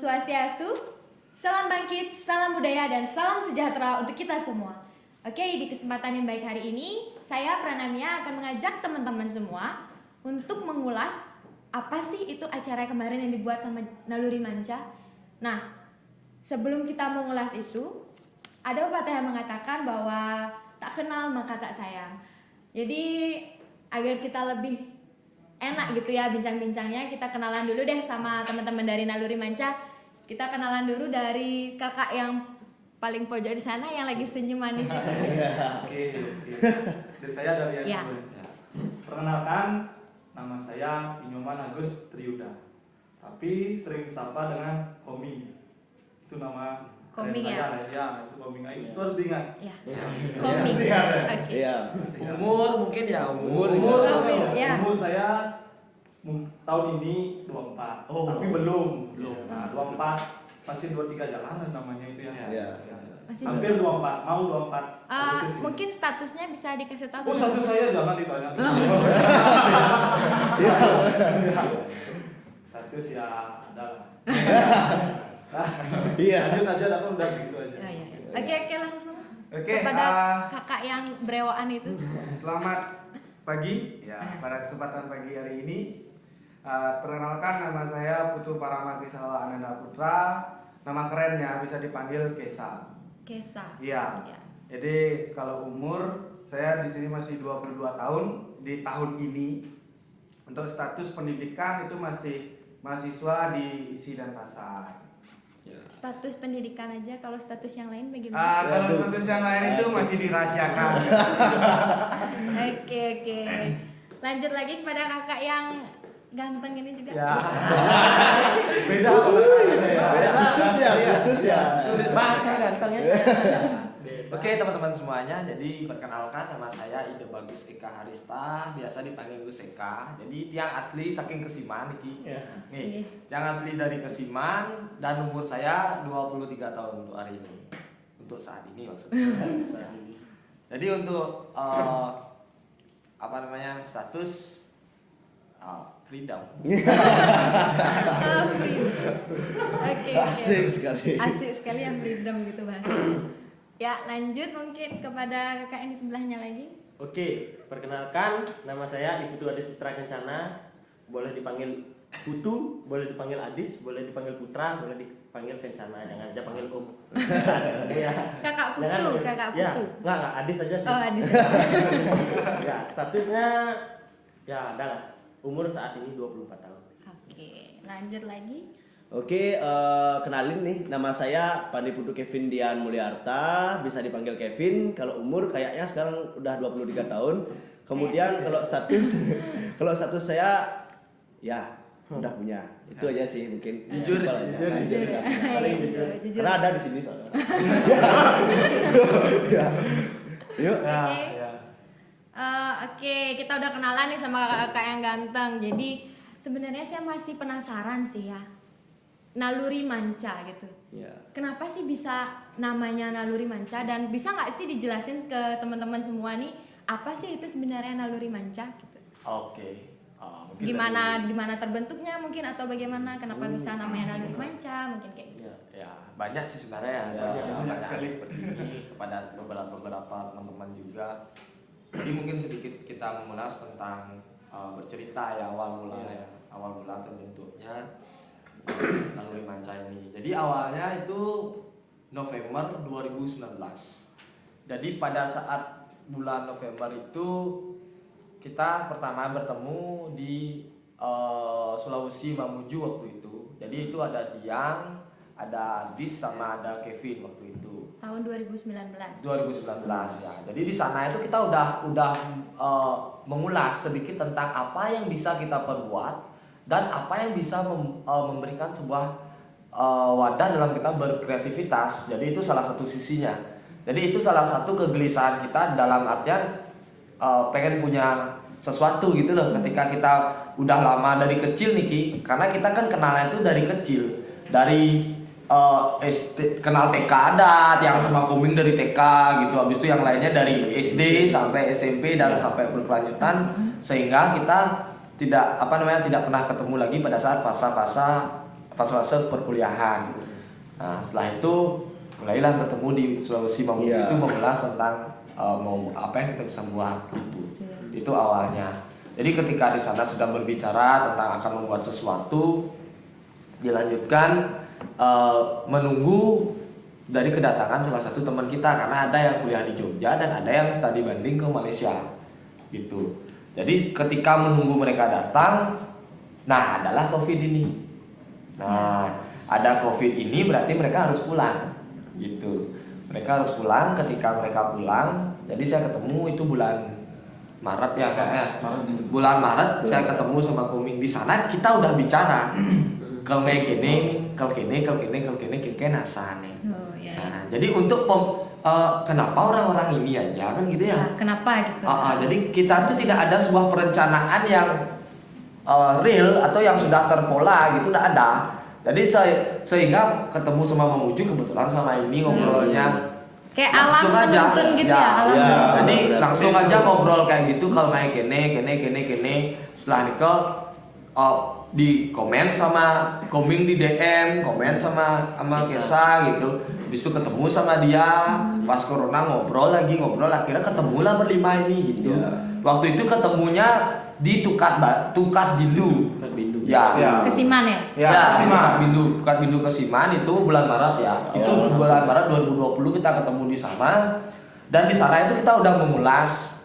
Swastiastu, salam bangkit, salam budaya, dan salam sejahtera untuk kita semua. Oke, di kesempatan yang baik hari ini, saya Pranamia akan mengajak teman-teman semua untuk mengulas apa sih itu acara kemarin yang dibuat sama Naluri Manca. Nah, sebelum kita mengulas itu, ada pepatah yang mengatakan bahwa tak kenal maka tak sayang. Jadi, agar kita lebih enak gitu ya bincang-bincangnya, kita kenalan dulu deh sama teman-teman dari Naluri Manca. Kita kenalan dulu dari kakak yang paling pojok di sana yang lagi senyum manis itu. Oke. Jadi saya dari Ya. Perkenalkan, nama saya Inyoman Agus Triuda. Tapi sering disapa dengan Koming. Itu nama Koming keren ya? saya. Ya, itu Koming. Itu harus diingat. Ya. Komik. Oke. Iya. Umur mungkin ya umur. Ya. Umur saya tahun ini 24. Oh. Tapi belum. Belum. Nah, 24 pasti 23 jalan namanya itu ya. Iya. Masih Hampir 24, mau 24. Persis ini. mungkin statusnya bisa dikasih tahu. Oh, status saya jangan ditanya. Status ya ada lah. Iya. Lanjut aja, aku udah segitu aja. Ya, ya, ya. Oke, langsung Oke, kepada kakak yang berewaan itu. selamat pagi. Ya, pada kesempatan pagi hari ini, perkenalkan nama saya Putu Paramakisawa Ananda Putra. Nama kerennya bisa dipanggil Kesa. Kesa. Iya. Ya. Jadi kalau umur saya di sini masih 22 tahun di tahun ini. Untuk status pendidikan itu masih mahasiswa di ISI dan Pasar. Status pendidikan aja, kalau status yang lain bagaimana? Kalau status yang lain itu masih dirahasiakan. Oke. Lanjut lagi kepada kakak yang ganteng ini juga. Ya. Beda. Beda khusus ya. Bahasa ganteng ya. Oke teman-teman semuanya, jadi perkenalkan nama saya Ide Bagus Eka Harista, biasa dipanggil Gus Eka. Jadi tiang asli saking Kesiman iki. Nih, tiang asli dari Kesiman dan umur saya 23 tahun untuk hari ini. Untuk saat ini maksudnya. Jadi untuk status freedom. Oke. Asik sekali. Asik sekali yang freedom gitu bahasanya. Ya, lanjut mungkin kepada kakak yang di sebelahnya lagi. Oke, perkenalkan nama saya Iputu Adis Putra Kencana. Boleh dipanggil Putu, boleh dipanggil Adis, boleh dipanggil Putra, boleh dipanggil Kencana. Jangan aja panggil Om. Ya. Kakak Putu, Jangan, kakak ya, Putu. enggak, Adis aja sih. Oh, Adis. Ya, statusnya ya adalah umur saat ini 24 tahun. Oke, lanjut lagi. Oke, kenalin nih, nama saya Pandi Putu Kevin Dian Mulyarta, bisa dipanggil Kevin. Kalau umur kayaknya sekarang udah 23 tahun. Kemudian kalau status saya ya udah punya. Itu aja sih mungkin. Jujur. Jujur. Paling jujur. Jujur. Karena ada di sini soalnya. Ya. Yuk. Oke, kita udah kenalan nih sama kakak yang ganteng. Jadi sebenarnya saya masih penasaran sih ya, Naluri Manca gitu. Ya. Kenapa sih bisa namanya Naluri Manca, dan bisa nggak sih dijelasin ke teman-teman semua nih apa sih itu sebenarnya Naluri Manca gitu? Oke. Mungkin Gimana terbentuknya mungkin, atau bagaimana kenapa bisa namanya Naluri Manca mungkin kayak gitu. Ya banyak sih sebenarnya Banyak sekali. seperti ini kepada beberapa teman-teman juga. Jadi mungkin sedikit kita mengulas tentang bercerita ya awal mula terbentuknya Naluri Manca ini. Jadi awalnya itu November 2019. Jadi pada saat bulan November itu kita pertama bertemu di Sulawesi Mamuju waktu itu. Jadi itu ada Tiang, ada Adis sama ada Kevin waktu itu. Tahun 2019. 2019 ya. Jadi di sana itu kita udah mengulas sedikit tentang apa yang bisa kita perbuat dan apa yang bisa memberikan sebuah wadah dalam kita berkreativitas. Jadi itu salah satu sisinya. Jadi itu salah satu kegelisahan kita dalam artian pengen punya sesuatu gitu loh ketika kita udah lama dari kecil nih Ki. Karena kita kan kenalnya itu dari kecil. Dari kenal TK adat yang sama Koming dari TK gitu. Habis itu yang lainnya dari SD sampai SMP dan sampai berkelanjutan, sehingga kita tidak pernah ketemu lagi pada saat fase-fase fase-fase perkuliahan. Nah setelah itu mulailah bertemu di Sulawesi Mamuju Iya. itu mengulas tentang mau apa yang kita bisa buat gitu. Itu awalnya. Jadi ketika di sana sudah berbicara tentang akan membuat sesuatu, dilanjutkan menunggu dari kedatangan salah satu teman kita karena ada yang kuliah di Jogja dan ada yang studi banding ke Malaysia gitu. Jadi ketika menunggu mereka datang, nah adalah COVID ini. Nah ada COVID ini berarti mereka harus pulang gitu. Mereka harus pulang. Ketika mereka pulang, jadi saya ketemu itu bulan Maret ya kayaknya. Bulan Maret saya ketemu sama Koming di sana. Kita udah bicara kalau kayak gini, kalau gini nasa nih. Oh, ya. Nah, jadi untuk kenapa orang-orang ini aja kan gitu ya? Nah, kenapa gitu? Jadi kita tuh tidak ada sebuah perencanaan yang real atau yang sudah terpola gitu, tidak ada. Jadi sehingga ketemu sama Mamuju kebetulan sama ini ngobrolnya Kayak alam menuntun gitu ya, alam Ya. menuntun. Jadi langsung aja ngobrol kayak gitu kalau main kene. Setelah nikah di komen sama Koming di DM, komen sama Kesa gitu. Besok ketemu sama dia, pas corona ngobrol akhirnya ketemulah berlima ini gitu. Ya. Waktu itu ketemunya di Tukat Bindu. Bindu. Ya. Ya. Kesiman ya? Ya, Siman. Tukat Bindu Kesiman itu bulan Maret ya. Itu bulan Maret 2020 kita ketemu di sana. Dan di sana itu kita udah mengulas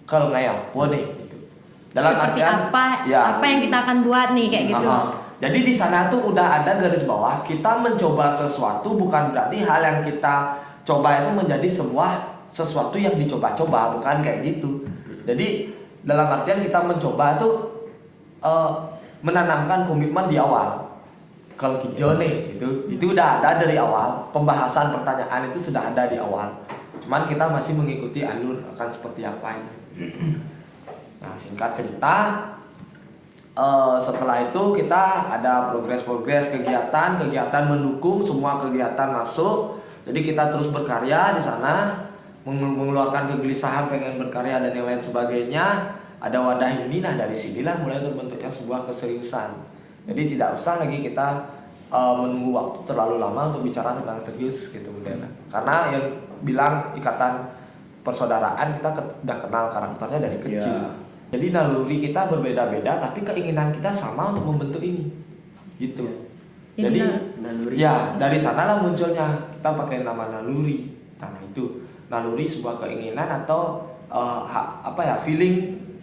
kalau kayak apa nih gitu. Dalam Seperti artian apa yang kita akan buat nih kayak gitu. Jadi di sana tuh udah ada garis bawah kita mencoba sesuatu bukan berarti hal yang kita coba itu menjadi sesuatu yang dicoba-coba, bukan kayak gitu. Jadi dalam artian kita mencoba tuh menanamkan komitmen di awal. Kalau hijau nih itu udah ada dari awal, pembahasan pertanyaan itu sudah ada di awal. Cuman kita masih mengikuti alur akan seperti apa ini. Nah singkat cerita, setelah itu kita ada progres kegiatan mendukung semua kegiatan masuk. Jadi kita terus berkarya di sana, mengeluarkan kegelisahan pengen berkarya dan yang lain sebagainya. Ada wadah ini, nah dari sinilah mulai terbentuknya sebuah keseriusan. Jadi tidak usah lagi kita menunggu waktu terlalu lama untuk bicara tentang serius gitu kemudian. Karena yang bilang ikatan persaudaraan kita udah kenal karakternya dari kecil. Ya. Jadi naluri kita berbeda-beda tapi keinginan kita sama untuk membentuk ini. Gitu. Jadi Naluri. ya dari sanalah munculnya kita pakai nama naluri. Nah itu naluri sebuah keinginan atau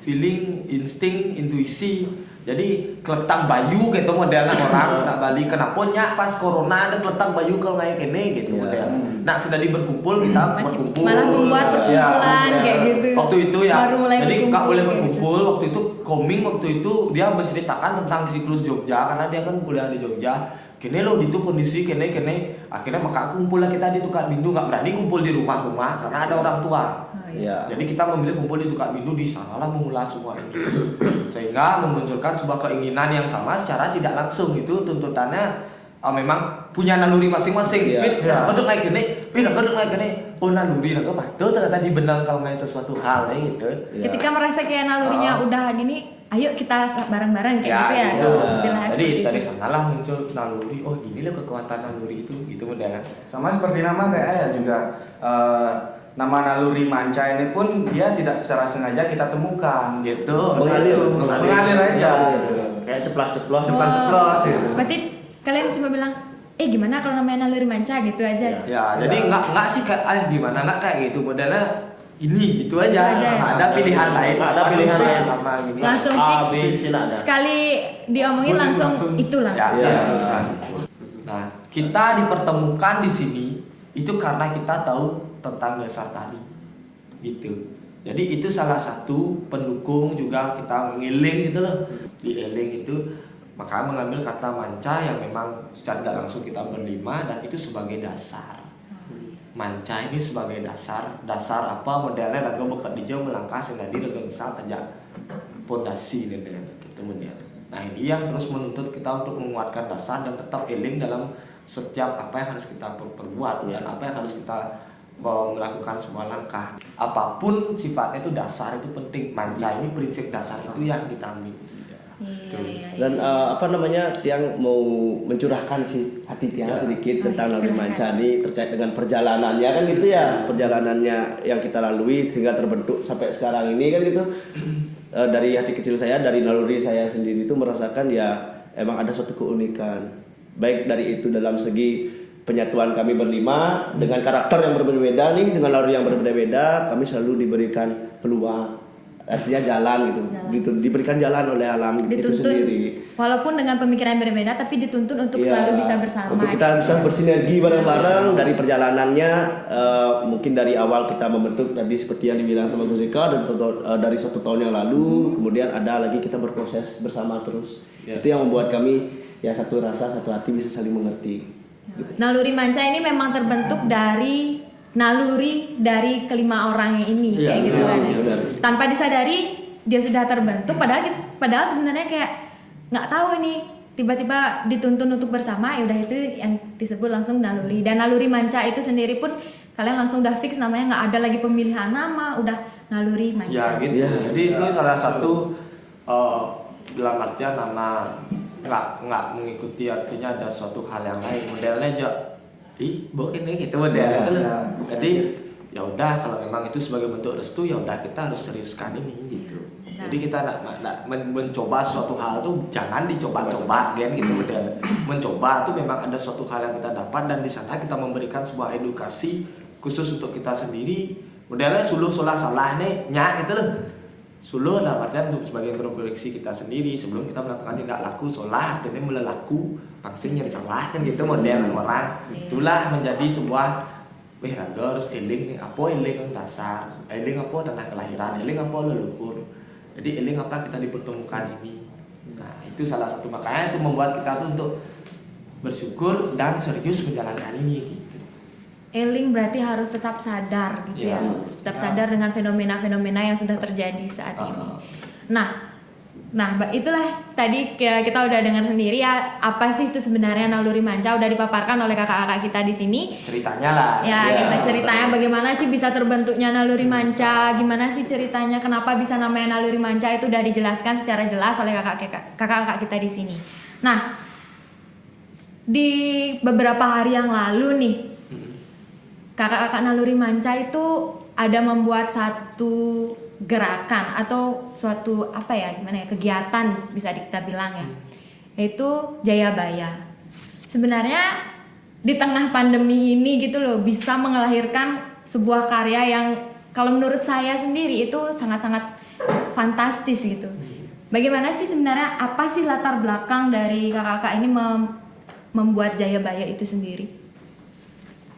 feeling, insting, intuisi. Jadi keletang bayu gitu modelnya orang nak Bali kenapa nya pas corona ada keletang bayu kalau kayak gini gitu model. Nah sudah berkumpul kita berkumpul. Malah membuat perkumpulan kayak gitu. Waktu itu ya. Baru mulai Jadi nggak berkumpul boleh kayak berkumpul. Waktu itu Koming waktu itu dia menceritakan tentang siklus Jogja karena dia kan kuliah di Jogja. Kene lo itu kondisi kene akhirnya maka kumpul lah kita di Tukat Bindu, nggak berani kumpul di rumah karena ada orang tua. Ya. Jadi kita memilih kumpul di Tukat Bindu, di sanalah mengulas semua ini sehingga memunculkan sebuah keinginan yang sama secara tidak langsung. Itu tuntutannya memang punya naluri masing-masing. Iya. Kodok kayak gini, oh naluri lah tuh ternyata dibenang kalau nggak sesuatu hal gitu. Ya. Ketika merasa kayak nalurinya udah gini, ayo kita bareng-bareng kayak gitu ya. Gitu. Istilahnya Jadi seperti dari itu. sanalah muncul naluri. Oh inilah kekuatan naluri itu gitu modelnya. Sama seperti nama kayak ya juga nama naluri manca ini pun dia tidak secara sengaja kita temukan. Gitu. Mengalir aja. Kayak ceplas-ceplos. Ceplas-ceplos gitu. Berarti kalian cuma bilang, gimana kalau namanya naluri manca gitu aja. Ya, jadi nggak sih kayak gimana nggak kayak gitu modelnya ini gitu aja. Itu aja. Ada pilihan lain. Ada pilihan lain. sama gini. Langsung A, fix. B, C ada. Sekali diomongin langsung itu Ya, langsung. ya. Nah, kita dipertemukan di sini itu karena kita tahu tentang dasar tadi. Gitu. Jadi itu salah satu pendukung juga kita mengiling gitu loh. Di eling itu maka mengambil kata manca yang memang secara tidak langsung kita berlima dan itu sebagai dasar. Manca ini sebagai dasar apa modelnya lagu bekat dijauh melangkah sehingga dia lagu besar aja pondasi gitu model. Nah ini yang terus menuntut kita untuk menguatkan dasar dan tetap eling dalam setiap apa yang harus kita perbuat dan apa yang harus kita melakukan semua langkah. Apapun sifatnya itu dasar itu penting. Manca ini prinsip dasar itu yang kita ambil. Iya. Dan apa namanya, Tiang mau mencurahkan sih hati Tiang sedikit tentang Naluri silakan. Manca ini terkait dengan perjalanannya kan gitu ya, perjalanannya yang kita lalui sehingga terbentuk sampai sekarang ini kan gitu. Dari hati kecil saya, dari naluri saya sendiri itu merasakan ya emang ada suatu keunikan, baik dari itu dalam segi penyatuan kami berlima dengan karakter yang berbeda-beda nih, dengan naluri yang berbeda-beda, kami selalu diberikan peluang. Artinya jalan gitu, diberikan jalan oleh alam itu sendiri. Walaupun dengan pemikiran berbeda, tapi dituntun untuk Iya, selalu bisa bersama. untuk kita bisa bersinergi bareng-bareng dari perjalanannya. Mungkin dari awal kita membentuk tadi seperti yang dibilang sama Gus Eka dari 1 tahun yang lalu, kemudian ada lagi kita berproses bersama terus. Itu yang membuat kami ya satu rasa, satu hati, bisa saling mengerti. Naluri Manca ini memang terbentuk dari naluri dari kelima orang ini, kayak gitu kan. benar. Tanpa disadari dia sudah terbentuk, padahal sebenarnya kayak nggak tahu ini, tiba-tiba dituntun untuk bersama, ya udah itu yang disebut langsung naluri. Dan Naluri Manca itu sendiri pun kalian langsung udah fix namanya, nggak ada lagi pemilihan nama, udah Naluri Manca. Ya gitu. Jadi itu salah satu dalam artian nama nggak mengikuti, artinya ada suatu hal yang lain. Modelnya aja, ini gitu modelnya. Jadi ya udah, kalau memang itu sebagai bentuk restu, ya udah kita harus seriuskan ini gitu. Jadi kita nggak mencoba suatu hal tuh jangan dicoba-coba kan gitu model. Mencoba tuh memang ada suatu hal yang kita dapat, dan di sana kita memberikan sebuah edukasi khusus untuk kita sendiri. Modelnya suluh solah salah nih nyak gitu loh. Suluh dalam artian untuk sebagai introspeksi kita sendiri sebelum kita melakukan tindak laku solah, dan ini melelaku pangsin yang salah kan gitu model orang. Itulah menjadi sebuah raga harus eling nih, apa eling yang dasar, eling apa tanah kelahiran, eling apa leluhur. Jadi eling apa kita dipertemukan ini. Nah itu salah satu, makanya itu membuat kita tuh untuk bersyukur dan serius menjalankan ini gitu. Eling berarti harus tetap sadar gitu ya, tetap sadar dengan fenomena-fenomena yang sudah terjadi saat ini. Nah, itulah tadi kita udah dengar sendiri ya, apa sih itu sebenarnya Naluri Manca, udah dipaparkan oleh kakak-kakak kita di sini. Ceritanya lah. Ya, kita ceritanya bagaimana sih bisa terbentuknya Naluri Manca, gimana sih ceritanya, kenapa bisa namanya Naluri Manca, itu udah dijelaskan secara jelas oleh kakak-kakak kita di sini. Nah, di beberapa hari yang lalu nih, kakak-kakak Naluri Manca itu ada membuat satu gerakan atau suatu kegiatan bisa kita bilang ya, yaitu Jayabaya. Sebenarnya di tengah pandemi ini gitu loh, bisa mengelahirkan sebuah karya yang kalau menurut saya sendiri itu sangat-sangat fantastis gitu. Bagaimana sih sebenarnya, apa sih latar belakang dari kakak-kakak ini membuat Jayabaya itu sendiri?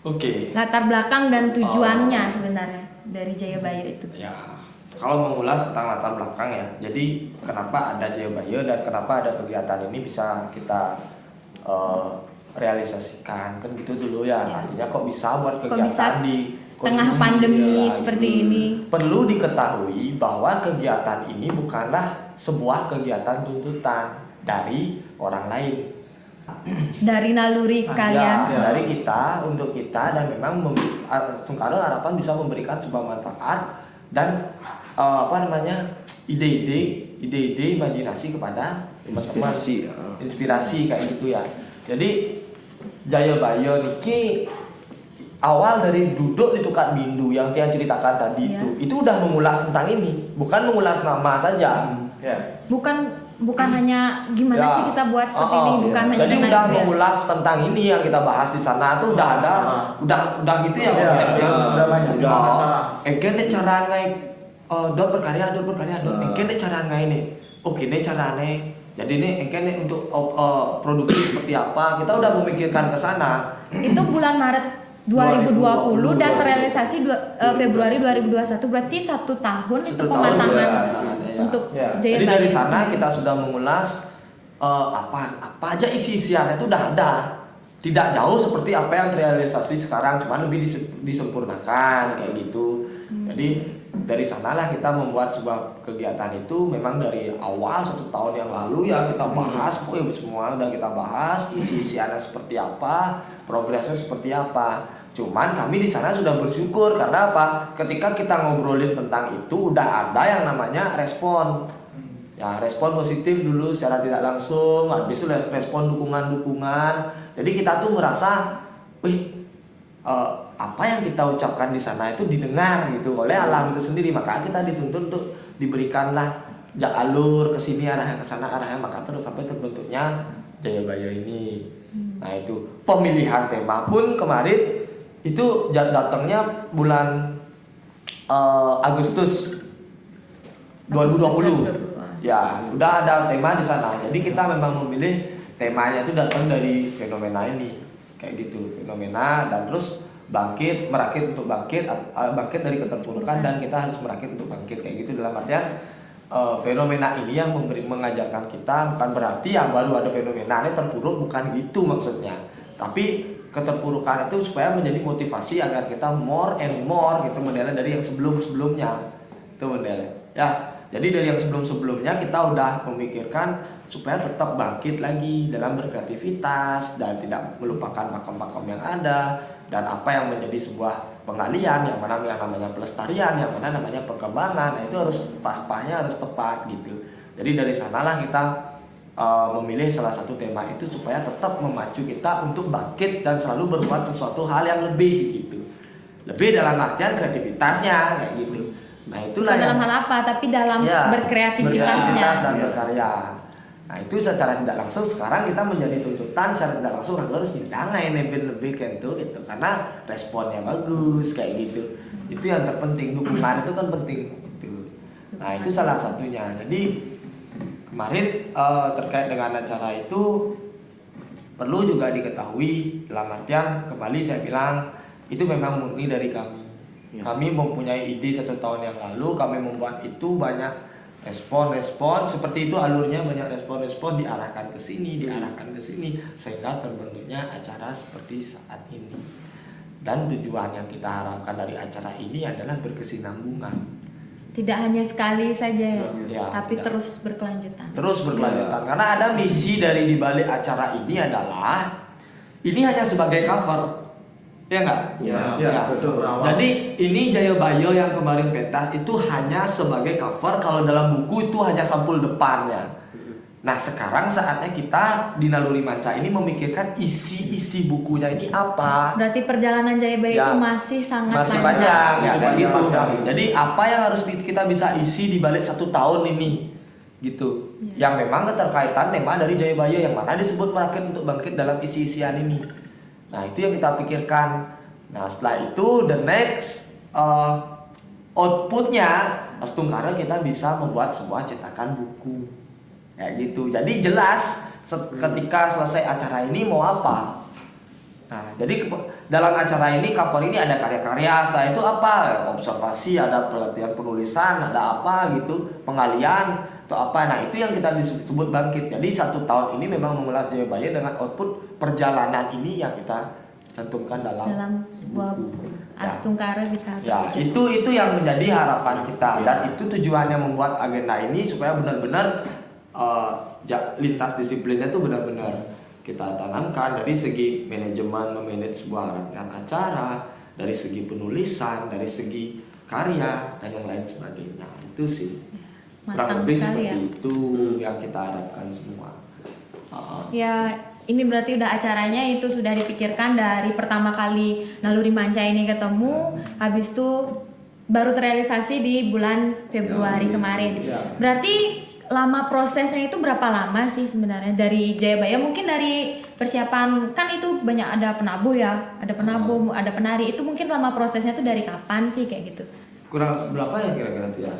Oke. Latar belakang dan tujuannya sebenarnya dari Jayabaya itu. Ya, kalau mengulas tentang latar belakang ya, jadi kenapa ada Jayabaya dan kenapa ada kegiatan ini bisa kita realisasikan kan gitu dulu ya. Artinya kok bisa buat kegiatan di tengah pandemi seperti ini. Perlu diketahui bahwa kegiatan ini bukanlah sebuah kegiatan tuntutan dari orang lain. Dari naluri kalian. Dari kita, untuk kita, dan memang Sungkaro harapan bisa memberikan sebuah manfaat dan ide-ide imajinasi kepada teman-teman, inspirasi kayak gitu ya. Jadi Jayabaya niki awal dari duduk di tukar bindu yang dia ceritakan tadi itu udah mengulas tentang ini, bukan mengulas nama saja. Bukan hanya gimana sih kita buat seperti ini, bukan hanya jadi tentang udah itu ya. mengulas tentang ini yang kita bahas di sana tuh udah ada, udah gitu ya konsepnya. Udah banyak. Eken cara naik dot berkarya, eken cara naik nih. Oke nih caranya. Jadi nih eken untuk produksi seperti apa, kita udah memikirkan ke sana. Itu bulan Maret 2020 dan terrealisasi Februari 2021, berarti 1 tahun itu pematangan untuk Jayabaya. Jadi dari itu sana sendiri. kita sudah mengulas apa aja isi-isiannya itu udah ada. Tidak jauh seperti apa yang terrealisasi sekarang, cuman lebih disempurnakan kayak gitu. Jadi dari sanalah kita membuat sebuah kegiatan itu. Memang dari awal 1 tahun yang lalu ya kita bahas, semua udah kita bahas isi-isiannya seperti apa, progresnya seperti apa. Cuman kami di sana sudah bersyukur karena apa? Ketika kita ngobrolin tentang itu udah ada yang namanya respon. Ya, respon positif dulu secara tidak langsung, habis itu respon dukungan-dukungan. Jadi kita tuh merasa, wih, apa yang kita ucapkan di sana itu didengar gitu oleh alam itu sendiri. Maka kita dituntut untuk diberikanlah alur ke sini, arahnya ke sana, arahnya, maka terus sampai terbentuknya Jayabaya ini. Nah, itu pemilihan tema pun kemarin itu datangnya bulan Agustus 2020. Ya, udah ada tema di sana. Jadi kita memang memilih temanya itu datang dari fenomena ini. Kayak gitu, fenomena, dan terus bangkit, merakit untuk bangkit, bangkit dari keterpurukan, dan kita harus merakit untuk bangkit. Kayak gitu, dalam artian fenomena ini yang mengajarkan kita, bukan berarti yang baru ada fenomena ini terpuruk, bukan gitu maksudnya. Tapi keterpurukan itu supaya menjadi motivasi agar kita more and more gitu modelnya dari yang sebelum-sebelumnya. Itu modelnya. Ya, jadi dari yang sebelum-sebelumnya kita udah memikirkan supaya tetap bangkit lagi dalam berkreativitas dan tidak melupakan makam-makam yang ada, dan apa yang menjadi sebuah pengalian, yang mana yang namanya pelestarian, yang mana namanya perkembangan. Nah, itu harus pahnya harus tepat gitu. Jadi dari sanalah kita memilih salah satu tema itu supaya tetap memacu kita untuk bangkit dan selalu berbuat sesuatu hal yang lebih gitu. Lebih dalam artian kreativitasnya kayak gitu. Nah, itulah dalam hal apa, tapi dalam berkreativitasnya. Berkreativitas dan berkarya. Nah, itu secara tidak langsung sekarang kita menjadi tuntutan secara tidak langsung harus didangai lebih gitu karena responnya bagus kayak gitu. Itu yang terpenting, dukungan itu kan penting gitu. Nah, itu salah satunya. Jadi kemarin terkait dengan acara itu perlu juga diketahui, dalam artian kembali saya bilang itu memang murni dari kami. Kami mempunyai ide 1 tahun yang lalu, kami membuat itu banyak respon-respon, seperti itu alurnya, banyak respon-respon diarahkan ke sini, sehingga terbentuknya acara seperti saat ini. Dan tujuan yang kita harapkan dari acara ini adalah berkesinambungan. Tidak hanya sekali saja Ya, tapi tidak. terus berkelanjutan. Terus berkelanjutan, karena ada misi dari dibalik acara ini adalah ini hanya sebagai cover. Ya enggak? Ya, betul. Jadi ini Jayabaya yang kemarin pentas itu hanya sebagai cover, kalau dalam buku itu hanya sampul depannya. Nah, sekarang saatnya kita di Naluri Manca ini memikirkan isi bukunya ini apa. Berarti perjalanan Jayabaya Ya, itu masih sangat masih panjang. panjang ya, Masih kayak gitu. panjang sekali. Jadi apa yang harus kita bisa isi di balik 1 tahun ini gitu. Yang memang keterkaitan tema dari Jayabaya yang mana disebut merakit untuk bangkit dalam isi-isian ini. Nah, itu yang kita pikirkan. Nah, setelah itu the next outputnya Astungkara kita bisa membuat sebuah cetakan buku kayak gitu. Jadi jelas ketika selesai acara ini mau apa. Nah, jadi dalam acara ini cover ini ada karya-karya, setelah itu apa? Observasi, ada pelatihan penulisan, ada apa gitu, pengalian atau apa. Nah, itu yang kita disebut bangkit. Jadi 1 tahun ini memang mengulas Jayabaya dengan output perjalanan ini yang kita cantumkan dalam sebuah buku. Ya. Astungkara bisa Ya, terwujud. itu yang menjadi harapan kita, dan itu tujuannya membuat agenda ini supaya benar-benar lintas disiplinnya tuh benar-benar kita tanamkan dari segi manajemen, memanage sebuah rangkaian acara, dari segi penulisan, dari segi karya dan yang lain sebagainya. Itu sih kurang Matang lebih sekali seperti ya. itu yang kita harapkan semua. Ya, ini berarti udah acaranya itu sudah dipikirkan dari pertama kali Naluri Manca ini ketemu, habis itu baru terrealisasi di bulan Februari kemarin. Berarti lama prosesnya itu berapa lama sih sebenarnya dari Jayabaya? Mungkin dari persiapan, kan itu banyak ada penabuh ya, ada penabuh, ada penari. Itu mungkin lama prosesnya itu dari kapan sih kayak gitu? Kurang berapa ya kira-kira ya?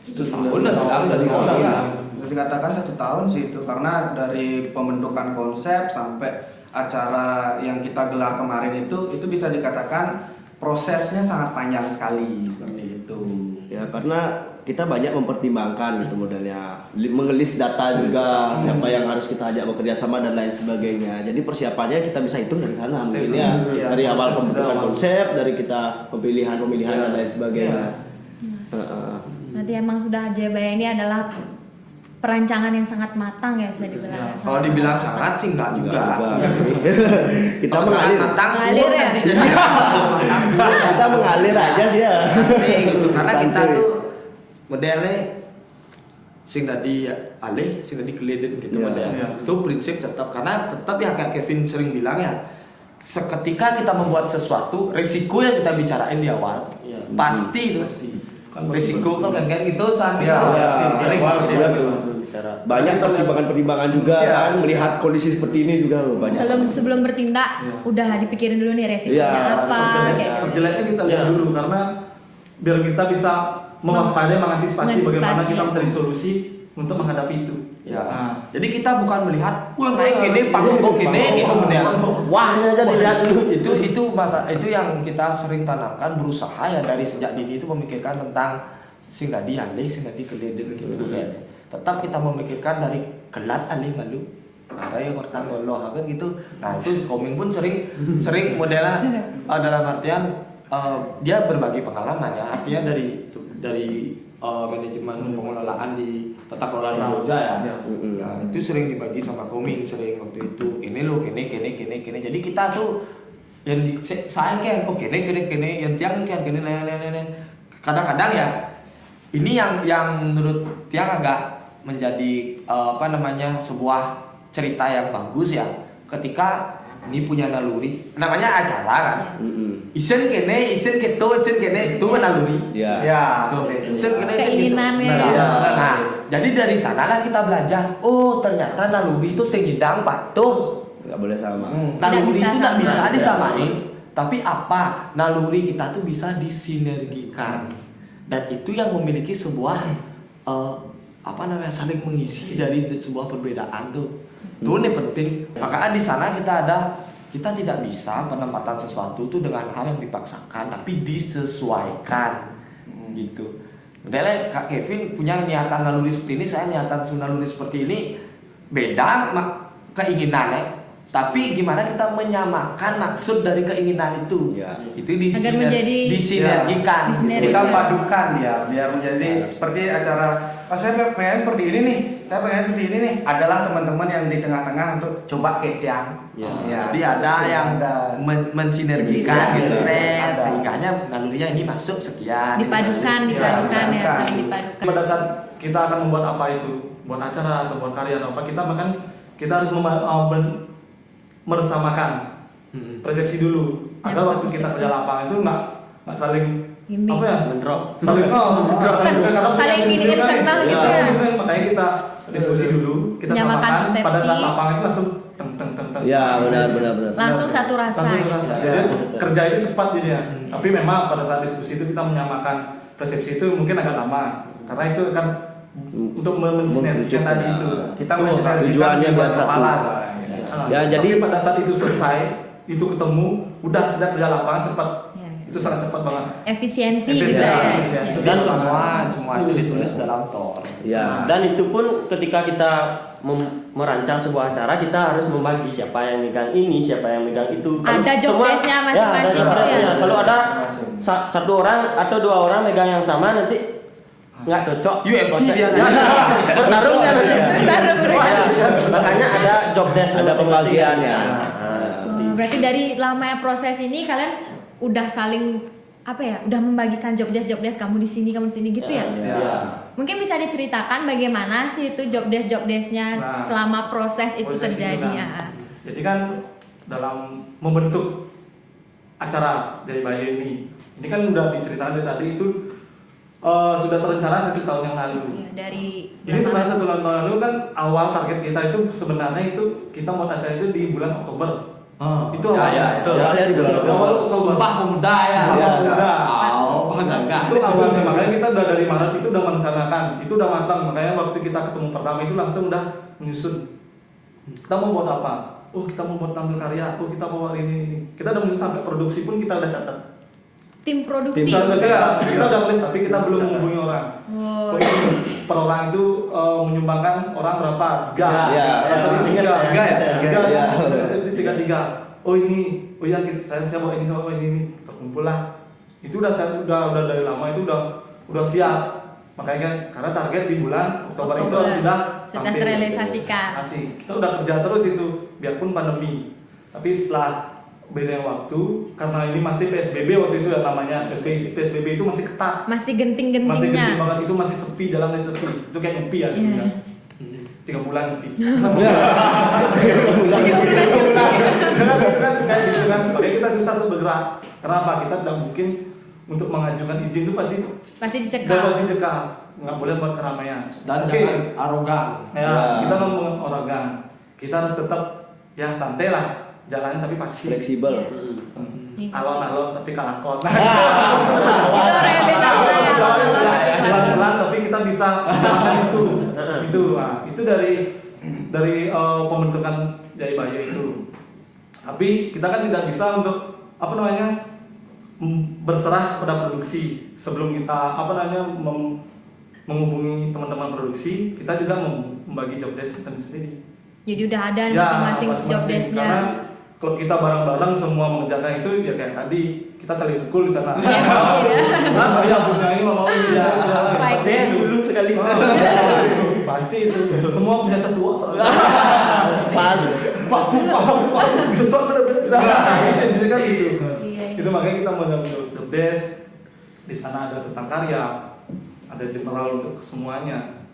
1 tahun Dari tahun ya. dikatakan 1 tahun sih itu, karena dari pembentukan konsep sampai acara yang kita gelar kemarin itu bisa dikatakan prosesnya sangat panjang sekali seperti itu. Ya, karena kita banyak mempertimbangkan gitu modelnya, mengelis data juga, siapa yang harus kita ajak bekerja sama dan lain sebagainya. Jadi persiapannya kita bisa hitung dari sana mungkin ya, dari awal pembentukan konsep, dari kita pemilihan dan lain sebagainya. Berarti emang sudah Jayabaya ini adalah perancangan yang sangat matang ya, bisa dibilang. Kalau dibilang sangat sih enggak juga. Kita Kalau mengalir. sangat matang, Mengalir ya? nanti jadi matang. Kita mengalir aja sih ya. Nanti gitu, karena kita Santuy. tuh modelnya sing tadi alih, sing tadi keleden gitu Iya. ya. Iya. Itu prinsip tetap, karena tetap ya kayak Kevin sering bilang ya, seketika kita membuat sesuatu, resiko yang kita bicarain di awal Iya. pasti itu Kan resiko kan kayak gitu sampai Iya, sering pasti. pasti. Betul. bicara. Banyak pertimbangan-pertimbangan juga Iya. kan, melihat kondisi seperti ini juga banyak. Sebelum bertindak, Iya. udah dipikirin dulu nih resikonya Iya, apa kayak gitu. Terjeleknya kita lihat Iya. dulu karena biar kita bisa mewaspadai, mengantisipasi bagaimana Mengantisipasi. kita mencari solusi untuk menghadapi itu. Ya. Nah, Jadi kita bukan melihat, wah naik gini, panggung kok gini, itu benar. Wahnya aja dilihat dulu. Itu masa itu yang kita sering tanamkan, berusaha ya dari sejak dini itu memikirkan tentang sing tadi alih, sing tadi keleden gitu kan. Tetap kita memikirkan dari kelat alih malu. Nah, kayak kortang goloh kan gitu. Nah, itu Komeng pun sering modelnya dalam artian dia berbagi pengalaman ya. Artinya dari manajemen pengelolaan di tata kelola di Jogja ya. Iya. Nah, itu sering dibagi sama Komeng sering waktu itu. Ini lo kene. Jadi kita tuh yang saya kan oh kene yang tiang kan kene. Kadang-kadang ya ini yang menurut tiang agak menjadi sebuah cerita yang bagus ya. Ketika ini punya naluri, namanya acara kan. Isen kene itu naluri. Ya. Ya, Tuh, seperti itu. isen kene Keinginannya. Iya. Nah, jadi dari sanalah kita belajar. Oh, ternyata naluri itu segidang patuh. Nggak boleh sama. Naluri bisa itu tidak sama. bisa disamain. Tapi apa? Naluri kita tuh bisa disinergikan. Dan itu yang memiliki sebuah saling mengisi dari sebuah perbedaan tuh. Itu yang penting. Makanya di sana kita tidak bisa penempatan sesuatu itu dengan hal yang dipaksakan, tapi disesuaikan gitu. Modalnya Kak Kevin punya niatan naluri seperti ini, saya niatan naluri seperti ini, beda keinginannya. Tapi gimana kita menyamakan maksud dari keinginan itu? Ya. Itu Agar menjadi- disinergikan. Disinergikan. Kita padukan ya biar menjadi seperti acara. Oh, saya pengen seperti ini nih. Saya pengen seperti ini nih. Adalah teman-teman yang di tengah-tengah untuk coba ketiang. Ya, jadi ada yang mensinergikan Ada. gitu, Ada. sehingganya nalurinya ini masuk sekian. ini Dipadukan masuk ya, sekian. saling dipadukan. pada saat kita akan membuat apa itu, buat acara atau buat karya atau apa, kita harus bersamakan persepsi dulu Ya, agar waktu persepsi. kita kerja lapangan itu nggak saling Ini. apa ya Bentrok. saling Saling giniin kena gitu ya. makanya kita diskusi dulu, kita Menyamakan samakan persepsi. pada saat lapangan itu langsung teng. Ya, benar. Langsung satu rasa Langsung gitu. rasa. Jadi kerja itu cepat jadinya. Tapi memang pada saat diskusi itu kita menyamakan persepsi itu mungkin agak lama karena itu kan untuk mensinergikan tadi itu. Kita Tuh, mensinergikan tujuannya di biar luar satu. kepala. Ya, Tapi jadi- pada saat itu selesai, itu ketemu, udah kerja lapangan cepat. Ya. Itu sangat cepat banget. Efisiensi Efisiensi. juga ya. Efisiensi. Dan semua itu ditulis dalam Tor. Ya. Dan itu pun ketika kita merancang sebuah acara, kita harus membagi siapa yang megang ini, siapa yang megang itu. Kalau Ada job semua- desk-nya ya, ada masing-masing job gitu ya. desk-nya. Kalau ada satu orang atau dua orang megang yang sama, nanti nggak cocok. UFC dia. Bertarung kan nanti. Bertarung, Ya, makanya ada job desk Ada masing-masing. pembagian ya. Nah, seperti itu. Berarti dari lamanya proses ini kalian udah saling udah membagikan job desk kamu di sini gitu ya. Ya. Mungkin bisa diceritakan bagaimana sih itu job desknya Nah, selama proses itu Proses terjadi kan. ya. Jadi kan dalam membentuk acara dari Bayu ini kan udah diceritakan dari tadi itu sudah terencana 1 tahun yang lalu. Ya, dari Ini sebenarnya 1 tahun lalu kan awal target kita itu sebenarnya itu kita mau acara itu di bulan Oktober. Itu awalnya. Ya, di bulan Oktober. Awal Oktober. Sumpah pemuda ya. Sumpah Pemuda. Enggak. Itu awalnya, makanya kita udah dari Maret itu udah merencanakan, itu udah matang. Makanya waktu kita ketemu pertama itu langsung udah menyusun. Kita mau buat apa? Oh, kita mau buat tampil karya. Oh, kita mau buat ini. Kita udah menyusun sampai produksi pun kita udah catat. tim produksi. Kita udah nulis tapi kita belum menghubungi orang. Oh, Oh, ini per orang itu menyumbangkan orang berapa? 3. Ya. Tiga Ya. Tiga. Oh ya saya bawa ini terkumpul lah. Itu udah dari lama itu udah siap. Makanya karena target di bulan Oktober itu Oktober. sudah Sudah terrealisasikan. Kita udah kerja terus itu biarpun pandemi. Tapi setelah beda waktu karena ini masih PSBB waktu itu ya namanya PSBB itu masih ketat. Masih Masih genting-gentingnya. genting banget, itu masih sepi, jalannya sepi. Itu kayak nyepi ya. Iya. 3 bulan nyepi. 3 bulan. Kan kayak gitu kan. Makanya kita susah tuh bergerak. Kenapa? Kita tidak mungkin untuk mengajukan izin itu pasti dicekal. nggak boleh buat keramaian. Dan Oke. jangan arogan. Ya, kita ngomong arogan. Kita harus tetap ya santai lah jalannya tapi pasti. Fleksibel. Alon-alon tapi kalakon. Itu orang yang biasa bilang ya, alon-alon tapi kelakon. Pelan-pelan tapi kita bisa melakukan itu. Nah, itu dari pembentukan Jayabaya itu. Tapi kita kan tidak bisa untuk berserah pada produksi sebelum kita menghubungi teman-teman produksi, kita juga membagi job desk sendiri. Jadi udah ada Ya, masing-masing job masing-masing. desk-nya. Karena kalau kita bareng-bareng semua mengerjakan itu ya kayak tadi kita saling pukul di sana. Iya sih, ya. Nah, saya punya ini mau ini ya. Baik. Saya dulu sekali. Pasti itu. Semua punya tetua soalnya. Pas. Pak, cocok benar-benar. Jadi kan gitu. Iya. Itu makanya kita mau job desk. Di sana ada tentang karya, ada general untuk semuanya,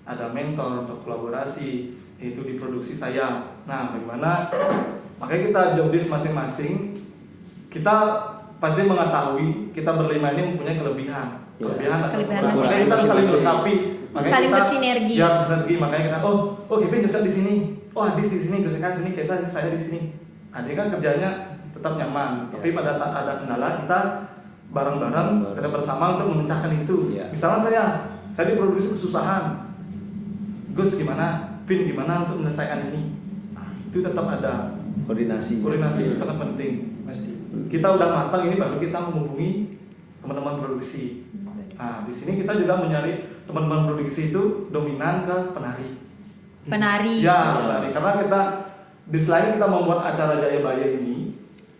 ada mentor untuk kolaborasi, yaitu di produksi saya. Nah, bagaimana? Makanya kita job desk masing-masing. Kita pasti mengetahui kita berlima ini mempunyai kelebihan atau Kelebihan kekurangan. Makanya masing-masing. kita saling melengkapi. Makanya Saling kita- bersinergi. Ya, bersinergi. Makanya kita Kevin cocok di sini. Oh, Adis di sini, Gus Eka sini, Kesa saya di sini. Nah, dia kan kerjanya tetap nyaman. Tapi pada saat ada kendala kita bareng-bareng kita bersama untuk memecahkan itu. Ya. Misalnya saya diproduksi kesusahan. Gus gimana? Pin gimana untuk menyelesaikan ini? Nah, itu tetap ada Koordinasi. itu sangat penting. Pasti. Kita udah matang ini baru kita menghubungi teman-teman produksi. Nah, di sini kita juga mencari teman-teman produksi itu dominan ke penari. Penari. Ya, penari. Karena kita di selain kita membuat acara Jayabaya ini,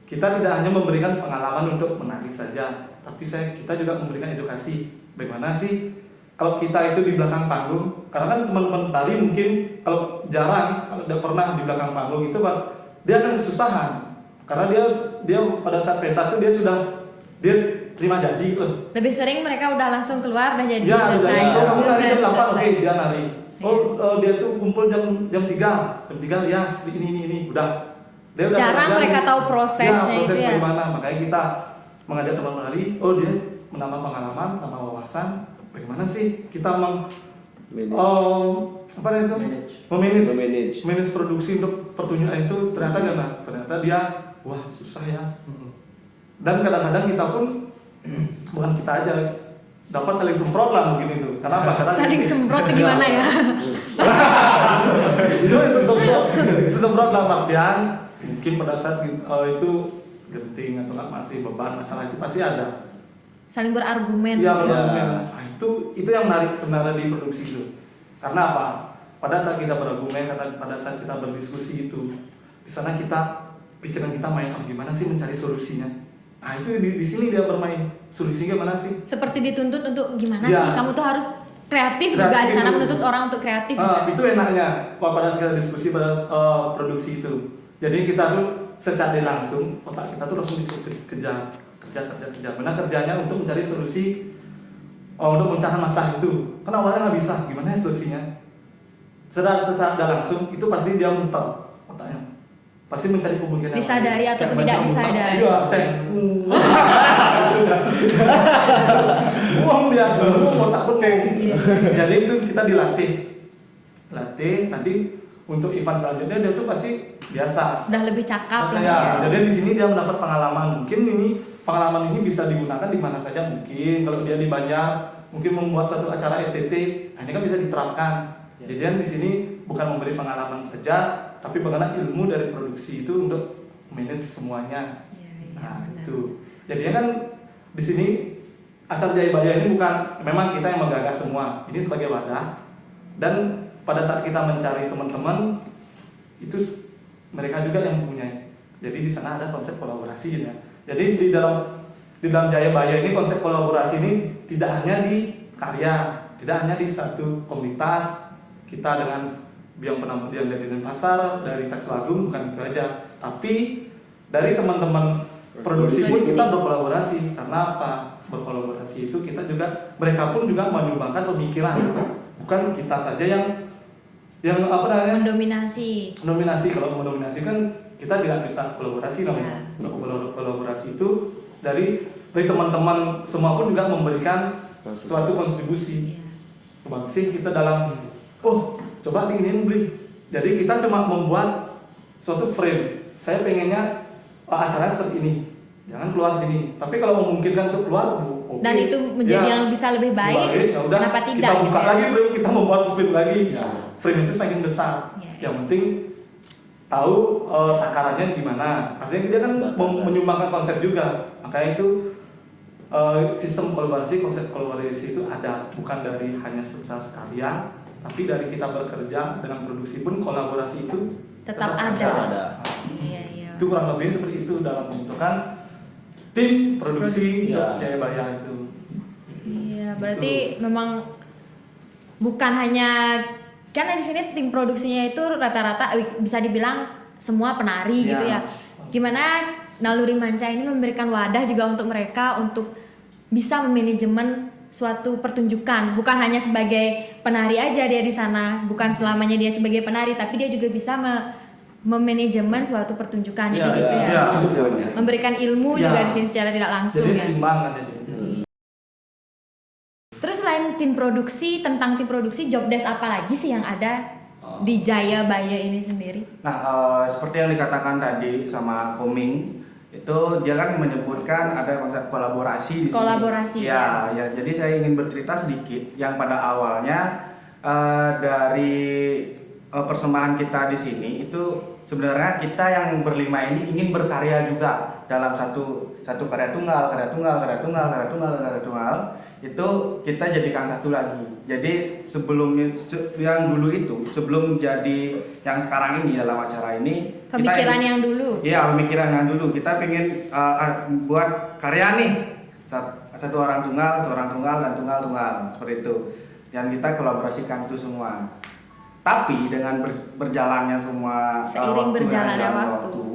kita tidak hanya memberikan pengalaman untuk menari saja, tapi kita juga memberikan edukasi. Bagaimana sih kalau kita itu di belakang panggung? Karena kan teman-teman penari mungkin kalau tidak pernah di belakang panggung itu, Pak, dia akan kesusahan. Karena dia pada saat pentas itu dia terima jadi tuh. Lebih sering mereka udah langsung keluar udah jadi Ya, selesai. jadi kamu nari jam 8, Selesai. oke dia nari. Dia tuh kumpul jam 3 ya ini udah. Dia udah Jarang kerja mereka nih. tahu prosesnya proses itu ya. bagaimana. Makanya kita mengajak teman menari, dia menambah pengalaman, menambah wawasan. Bagaimana sih kita memanage produksi untuk pertunjukan itu ternyata gimana? Ternyata dia susah ya. Dan kadang-kadang kita pun bukan kita aja dapat saling semprot lah mungkin itu. Kenapa? Karena Saling semprot tuh gimana ya? itu semprot dalam artian mungkin pada saat itu genting atau nggak masih beban masalah itu pasti ada. Saling berargumen. Iya, gitu. berargumen. Nah, itu yang menarik sebenarnya di produksi itu. Karena apa? Pada saat kita berargumen, pada saat kita berdiskusi itu, di sana pikiran kita main gimana sih mencari solusinya. Nah, itu di sini dia bermain. Solusinya gimana sih? Seperti dituntut untuk gimana Ya. sih? Kamu tuh harus kreatif juga di sana, itu. menuntut orang untuk kreatif. di sana. Itu enaknya pada saat kita diskusi pada produksi itu. Jadi kita tuh secara langsung otak kita tuh langsung kerja. Benar kerjanya untuk mencari solusi untuk memecahkan masalah itu. Kan awalnya nggak bisa, gimana ya solusinya? Secara langsung itu pasti dia muter otaknya. Pasti mencari kemungkinan. Disadari ataupun tidak disadari. Iya, buang dia, otak penuh. Iya. Jadi itu kita dilatih, nanti untuk event selanjutnya dia tuh pasti biasa. Udah lebih cakap lah Ya, ya. jadi di sini dia mendapat pengalaman. Mungkin pengalaman ini bisa digunakan di mana saja mungkin. Kalau dia di Banjar, mungkin membuat satu acara STT, nah ini kan bisa diterapkan. Jadi di sini bukan memberi pengalaman saja, tapi bagaimana ilmu dari produksi itu untuk manage semuanya. Iya, Nah, benar. itu. Jadinya kan di sini acara Jayabaya ini bukan memang kita yang menggagas semua. Ini sebagai wadah. Dan pada saat kita mencari teman-teman itu mereka juga yang punya. Jadi di sana ada konsep kolaborasi ya. Jadi di dalam Jayabaya ini konsep kolaborasi ini tidak hanya di karya, tidak hanya di satu komunitas kita dengan yang dari Denpasar, dari Taksel Agung, bukan itu aja, tapi dari teman-teman produksi pun Produksi. kita berkolaborasi. Karena apa? Berkolaborasi itu kita juga, mereka pun juga menyumbangkan pemikiran. Bukan kita saja yang apa namanya? Mendominasi. Nominasi. Kalau mendominasi kan kita tidak bisa kolaborasi namanya. Iya. Kolaborasi itu dari teman-teman semua pun juga memberikan suatu kontribusi. Iya. Bang sih kita dalam coba diinin beli. Jadi kita cuma membuat suatu frame. Saya pengennya acaranya seperti ini. Jangan keluar sini. Tapi kalau memungkinkan untuk keluar, oke. Dan itu menjadi Ya. yang bisa lebih baik. Ya udah, Kenapa tidak? kita buka gitu ya? lagi frame, kita membuat frame lagi. Ya. Frame itu semakin besar. Ya. Yang penting tahu takarannya gimana. Artinya dia kan Batasan. menyumbangkan konsep juga. Makanya itu sistem kolaborasi, konsep kolaborasi itu ada, bukan dari hanya sebesar karya, tapi dari kita bekerja dengan produksi pun kolaborasi itu Tetap ada. Ada. Iya, iya. Itu kurang lebih seperti itu dalam pembentukan tim produksi Produksi. Jayabaya itu. Iya, berarti memang bukan hanya, karena di sini tim produksinya itu rata-rata bisa dibilang semua penari Ya. gitu ya. Gimana Naluri Manca ini memberikan wadah juga untuk mereka untuk bisa memanajemen suatu pertunjukan, bukan hanya sebagai penari aja dia di sana, bukan selamanya dia sebagai penari, tapi dia juga bisa memanajemen suatu pertunjukan. Jadi Ya, gitu ya. ya, itu poinnya. Memberikan ilmu Ya. juga di sini secara tidak langsung Jadi ya. seimbang kan jadi. Terus selain tim produksi, tentang tim produksi, job desk apa lagi sih yang ada di Jayabaya ini sendiri? Nah, seperti yang dikatakan tadi sama Koming, itu dia kan menyebutkan ada konsep kolaborasi di sini. Kolaborasi, Ya, ya. Jadi saya ingin bercerita sedikit yang pada awalnya dari persembahan kita di sini itu sebenarnya kita yang berlima ini ingin berkarya juga dalam satu karya tunggal itu kita jadikan satu lagi. Jadi sebelumnya yang dulu itu sebelum jadi yang sekarang ini dalam acara ini Pemikiran yang dulu. Iya, pemikiran yang dulu kita pengen buat karya nih satu orang tunggal dan tunggal seperti itu. Dan kita kolaborasikan itu semua. Tapi dengan berjalannya semua Seiring berjalannya waktu.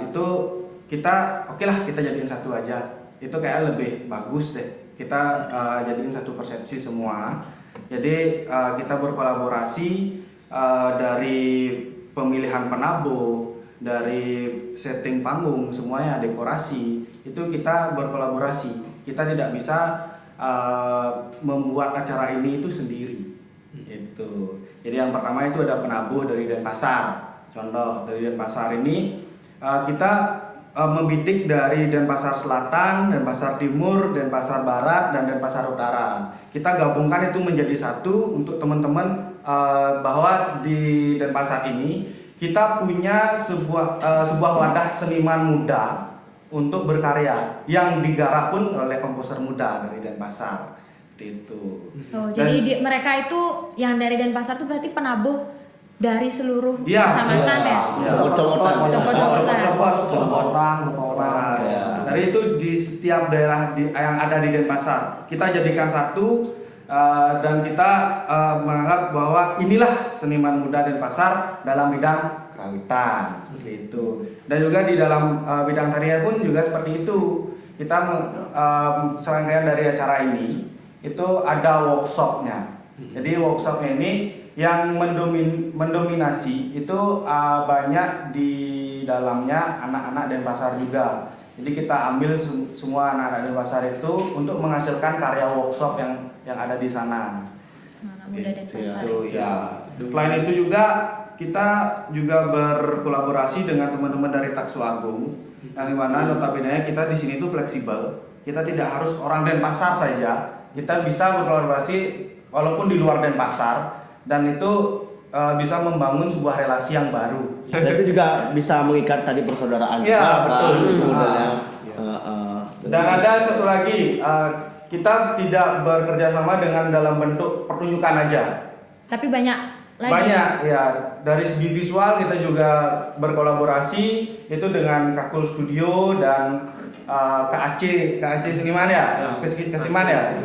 Itu kita oke lah kita jadiin satu aja. Itu kayak lebih bagus deh. Kita jadiin satu persepsi semua. Jadi kita berkolaborasi dari pemilihan penabuh, dari setting panggung, semuanya dekorasi itu kita berkolaborasi. Kita tidak bisa membuat acara ini itu sendiri. Itu. Jadi yang pertama itu ada penabuh dari Denpasar. Contoh dari Denpasar ini kita membidik dari Denpasar Selatan, Denpasar Timur, Denpasar Barat, dan Denpasar Utara. Kita gabungkan itu menjadi satu untuk teman-teman bahwa di Denpasar ini kita punya sebuah wadah seniman muda untuk berkarya yang digarap pun oleh komposer muda dari Denpasar. Itu. Oh, jadi mereka itu yang dari Denpasar itu berarti penabuh dari seluruh Iya, kecamatan ya? Copot-copotan. Copot-copotan. Nah, dari itu di setiap daerah yang ada di Denpasar kita jadikan satu dan kita menganggap bahwa inilah seniman muda Denpasar dalam bidang kerawitan seperti itu. Dan juga di dalam bidang tarian pun juga seperti itu. Kita serangkaian dari acara ini itu ada workshopnya. Jadi workshopnya ini yang mendominasi itu banyak di dalamnya anak-anak Denpasar juga. Jadi kita ambil semua anak-anak Denpasar itu untuk menghasilkan karya workshop yang ada di sana. Anak muda Denpasar. Itu, ya. Selain itu juga kita juga berkolaborasi dengan teman-teman dari Taksu Agung, yang dimana notabene kita di sini itu fleksibel. Kita tidak harus orang Denpasar saja. Kita bisa berkolaborasi walaupun di luar Denpasar. Dan itu bisa membangun sebuah relasi yang baru. Dan itu juga bisa mengikat tadi persaudaraan. Iya, betul. Modelnya. Dan ada satu lagi, kita tidak bekerja sama dengan dalam bentuk pertunjukan aja. Tapi banyak lagi. Banyak ya, dari segi visual kita juga berkolaborasi itu dengan Kakul Studio dan KAC Seniman ya, Kesiman ya.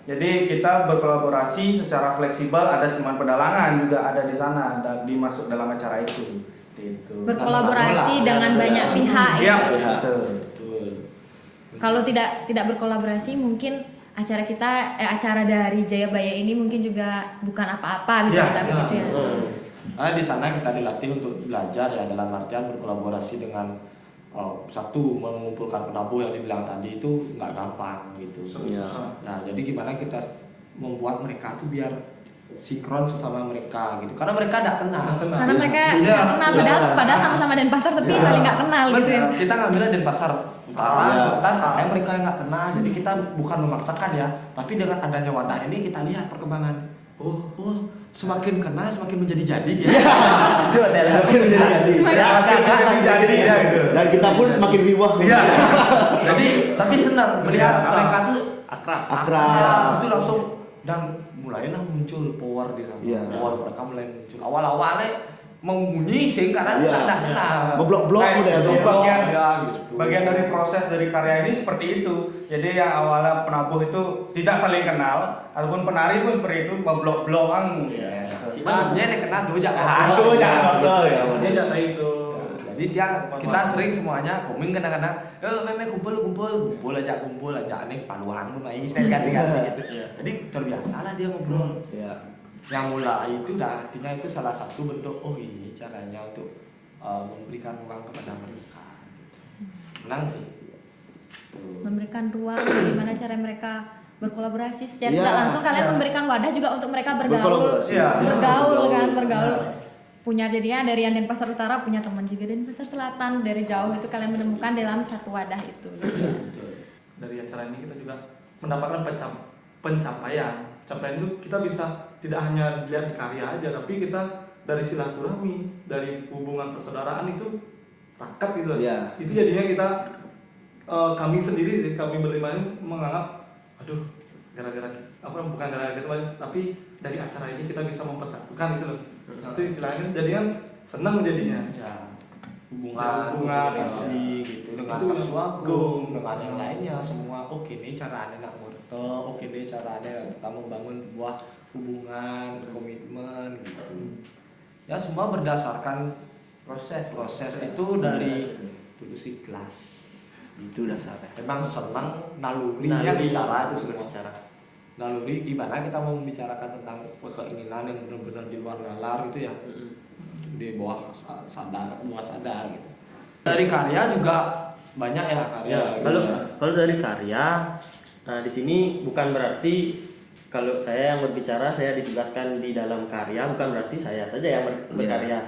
Jadi kita berkolaborasi secara fleksibel, ada seniman pedalangan juga ada di sana dan dimasuk dalam acara itu. gitu. Berkolaborasi Dan dengan ya, banyak pihak. Iya, ya. betul. Betul. Kalau tidak berkolaborasi mungkin acara dari Jayabaya ini mungkin juga bukan apa-apa bisa Ya, dibilang begitu ya. Nah, di sana kita dilatih untuk belajar ya dalam artian berkolaborasi dengan satu mengumpulkan penabuh yang dibilang tadi itu nggak gampang gitu. Iya. Nah, jadi gimana kita membuat mereka tuh biar sinkron sesama mereka gitu. Karena mereka nggak kenal. Karena mereka Iya. nggak kenal padahal sama-sama Denpasar tapi saling nggak kenal gitu ya. Kita ngambilnya Denpasar Utara, Iya. Selatan, mereka yang nggak kenal. Jadi kita bukan memaksakan ya, tapi dengan adanya wadah ini kita lihat perkembangan. Oh, semakin kenal semakin menjadi-jadi dia. Itu adalah Semakin menjadi-jadi. Semakin- Jadi ya gitu. Dan kita pun semakin riwah. Iya. Jadi tapi senang melihat mereka tuh Akrab. itu langsung dan mulailah muncul power di sana. Iya. Power mereka mulai muncul. Awal-awalnya membunyi sih karena Iya. kita nggak kenal. Ngeblok-blok Nah, udah itu ya. bagian ya gitu. Bagian dari proses dari karya ini seperti itu. Jadi yang awalnya penabuh itu tidak saling kenal, ataupun penari pun seperti itu ngeblok-blokan. Ya. Manusia yang kenal dulu jangan. Aduh, jangan ngobrol ya. Dia jasa itu. Jadi kita sering semuanya koming kadang-kadang, meme kumpul aja aneh paluan lu main ganti gitu. Jadi terbiasa lah dia ngobrol. Iya. Yang mulai itu dah artinya itu salah satu bentuk ini caranya untuk memberikan ruang kepada mereka. Menang sih. Memberikan ruang bagaimana cara mereka berkolaborasi secara Iya, tidak langsung kalian iya. memberikan wadah juga untuk mereka bergaul. Berkolaborasi. Iya. Bergaul. Punya jadinya dari yang Denpasar Utara punya teman juga Denpasar Selatan, dari jauh itu kalian menemukan dalam satu wadah itu. Dari acara ini kita juga mendapatkan pencapaian. Capaian itu kita bisa tidak hanya lihat di karya aja, tapi kita dari silaturahmi, dari hubungan persaudaraan itu rakat gitu. Iya. Itu jadinya kita kami sendiri sih, kami berlima ini menganggap, aduh, gara-gara bukan gara-gara kita, tapi dari acara ini kita bisa mempersatukan itu loh. Itu istilahnya jadinya senang jadinya. Ya. Hubungan komunikasi gitu dengan Itu Pak yang Suagung, dengan yang lainnya semua. Oke nih caranya nak murte, oke nih caranya kita membangun sebuah hubungan, komitmen gitu. Ya semua berdasarkan proses itu dari tulus ikhlas. Itu dasarnya. Memang senang nalurinya bicara itu sebenarnya. bicara. Naluri gimana kita mau membicarakan tentang keinginan yang benar-benar di luar nalar gitu ya, di bawah sadar gitu. Dari karya juga banyak ya karya. Ya, gitu kalau dari karya, nah di sini bukan berarti kalau saya yang berbicara saya ditugaskan di dalam karya, bukan berarti saya saja yang berkarya.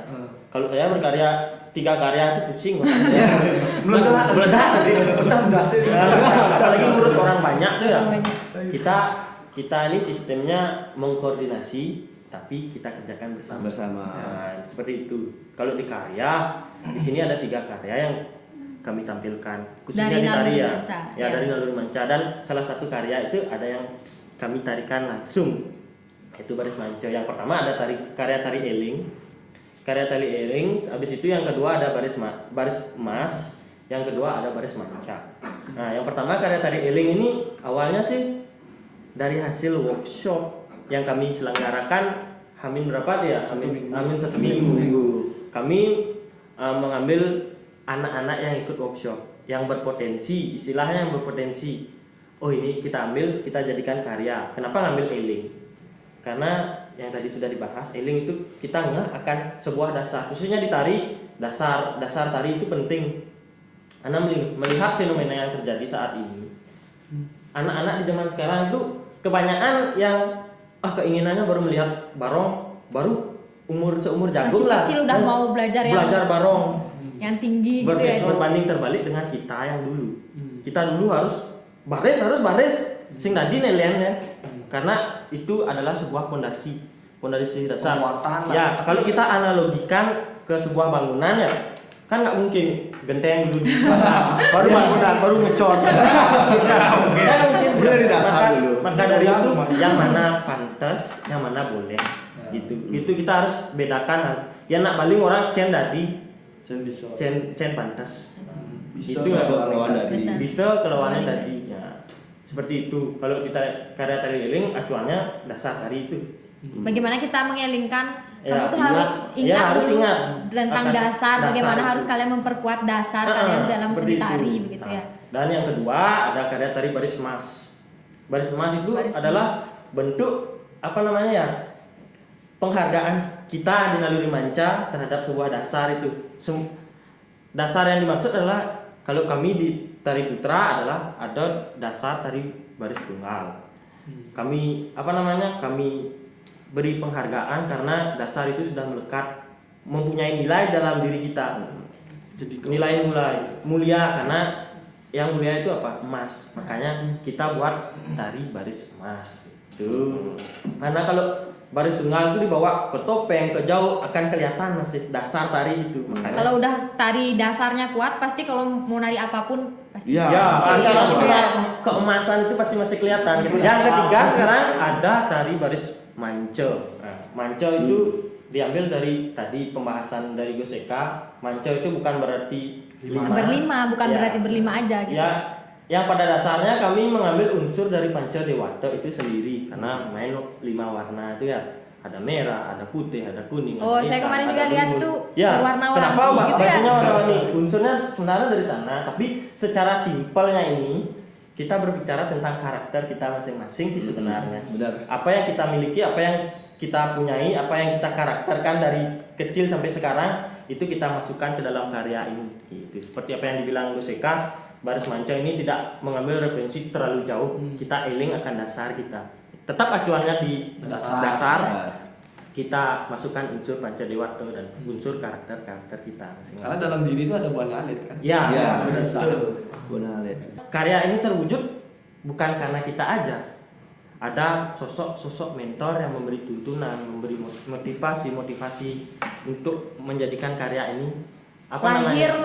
Kalau saya berkarya 3 karya itu pusing. Meledak. Apalagi ngurus orang banyak tuh ya. Kita ini sistemnya mengkoordinasi tapi kita kerjakan bersama. Nah, seperti itu. Kalau di karya, di sini ada 3 karya yang kami tampilkan khususnya Dari di tari Naluri ya. Manca, Ya, ya. dari Naluri Manca, dan salah satu karya itu ada yang kami tarikan langsung, itu baris manca. Yang pertama ada karya tari eling. Karya tari eling, habis itu yang kedua ada baris emas, yang kedua ada baris manca. Nah, yang pertama karya tari eling ini awalnya sih dari hasil workshop yang kami selenggarakan Hamin berapa dia? Hamin 1 minggu. Kami mengambil anak-anak yang ikut workshop yang berpotensi, istilahnya yang berpotensi. Oh, ini kita ambil, kita jadikan karya. Kenapa ngambil eling? Karena yang tadi sudah dibahas, eling itu kita nggak akan sebuah dasar, khususnya di tari, dasar tari itu penting. Karena melihat fenomena yang terjadi saat ini, anak-anak di zaman sekarang itu kebanyakan yang keinginannya baru melihat barong, baru seumur jagung Masih lah. kecil udah mau belajar barong. yang tinggi gitu ya. Berbanding terbalik dengan kita yang dulu. Kita dulu harus baris sing tadi nelian ya. Karena itu adalah sebuah pondasi dasar. Penguatan lah. Ya, kalau kita analogikan ke sebuah bangunan ya, kan nggak mungkin genteng dulu dipasang, baru bangunan, baru ngecor. Kan mungkin Sebenarnya dari dasar dulu. Maka dari itu yang mana pantas, yang mana boleh. Gitu kita harus bedakan. Ya nak paling orang cen tadi, cen pantas. Bisa Itu lawan dari. bisa kelawanan tadi ya. Seperti itu. Kalau kita karya tari eling acuannya dasar tari itu. Bagaimana kita mengelingkan kamu Ya, tuh harus ingat harus dulu ingat tentang akan dasar, bagaimana itu. harus kalian memperkuat dasar kalian dalam Seperti seni tari itu. begitu Nah, ya. Dan yang kedua ada karya tari baris emas. Baris emas itu Baris adalah bentuk apa namanya ya, penghargaan kita di naluri manca terhadap sebuah dasar itu. Dasar yang dimaksud adalah kalau kami di tari putra adalah ada dasar tari baris tunggal. Kami apa namanya, kami beri penghargaan karena dasar itu sudah melekat, mempunyai nilai dalam diri kita. Nilai mulia karena yang mulia itu apa? Emas. Makanya kita buat tari baris emas itu. Karena kalau baris tunggal itu dibawa ke topeng, ke jauh akan kelihatan masih dasar tari itu. Makanya Kalau udah tari dasarnya kuat, pasti kalau mau nari apapun pasti. Iya. ya, Pasti kalau gitu punya ya. keemasan itu pasti masih kelihatan. Yang ketiga sekarang ada tari baris mance. Nah, mance itu diambil dari tadi pembahasan dari Goseka. Mance itu bukan berarti Berlima, bukan Ya. berarti berlima aja gitu. Ya, yang pada dasarnya kami mengambil unsur dari Panca Dewata itu sendiri karena main 5 warna itu ya. Ada merah, ada putih, ada kuning. Oh, ada saya hitam, kemarin ada juga lihat ungu. itu Ya, berwarna-warni kenapa gitu ya? bajunya warna-warni? Unsurnya sebenarnya dari sana, tapi secara simpelnya ini kita berbicara tentang karakter kita masing-masing sih sebenarnya. Benar. Apa yang kita miliki, apa yang kita punyai, apa yang kita karakterkan dari kecil sampai sekarang itu kita masukkan ke dalam karya ini. Gitu. Seperti apa yang dibilang Goseka, baris manca ini tidak mengambil referensi terlalu jauh. Kita eling akan dasar kita. Tetap acuannya di dasar. Kita masukkan unsur Panca Dewata dan unsur karakter-karakter kita masing-masing. Karena dalam diri itu ada buah nalit kan. Ya, Ya, seperti itu. Benar. Karya ini terwujud bukan karena kita aja. Ada sosok-sosok mentor yang memberi tuntunan, memberi motivasi untuk menjadikan karya ini lahir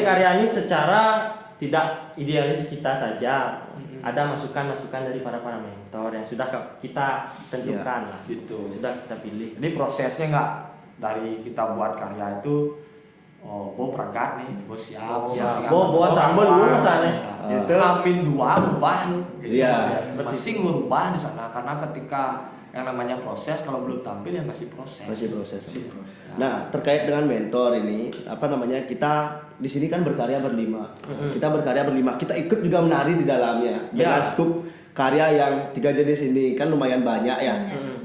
karya ini secara tidak idealis kita saja. Ada masukan-masukan dari para mentor yang sudah kita tentukan lah. Gitu. Sudah kita pilih. Jadi prosesnya nggak dari kita buat karya itu, Bo perangkat nih, Bo siap, Bo sambal dulu kesana. Itu Amin 2 rubah nih. Gitu. Iya, Masing rubah di sana karena ketika yang namanya proses kalau belum tampil ya masih proses. Masih proses. Nah, terkait dengan mentor ini, apa namanya, kita di sini kan berkarya berlima. Kita berkarya berlima, kita ikut juga menari di dalamnya. Dengan skup karya yang 3 jenis ini kan lumayan banyak ya.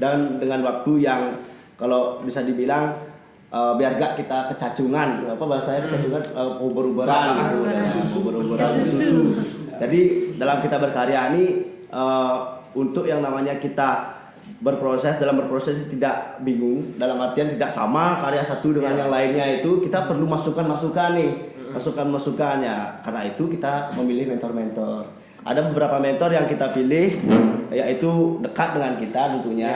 Dan dengan waktu yang kalau bisa dibilang biar gak kita kecacungan, apa bahasanya kecacungan, uber-uberan gitu. Uber-uberan susu. Jadi dalam kita berkarya ini untuk yang namanya kita dalam berproses tidak bingung, dalam artian tidak sama karya satu dengan yang lainnya, itu kita perlu masukan-masukan nih, masukan-masukannya. Karena itu kita memilih mentor-mentor. Ada beberapa mentor yang kita pilih, yaitu dekat dengan kita tentunya.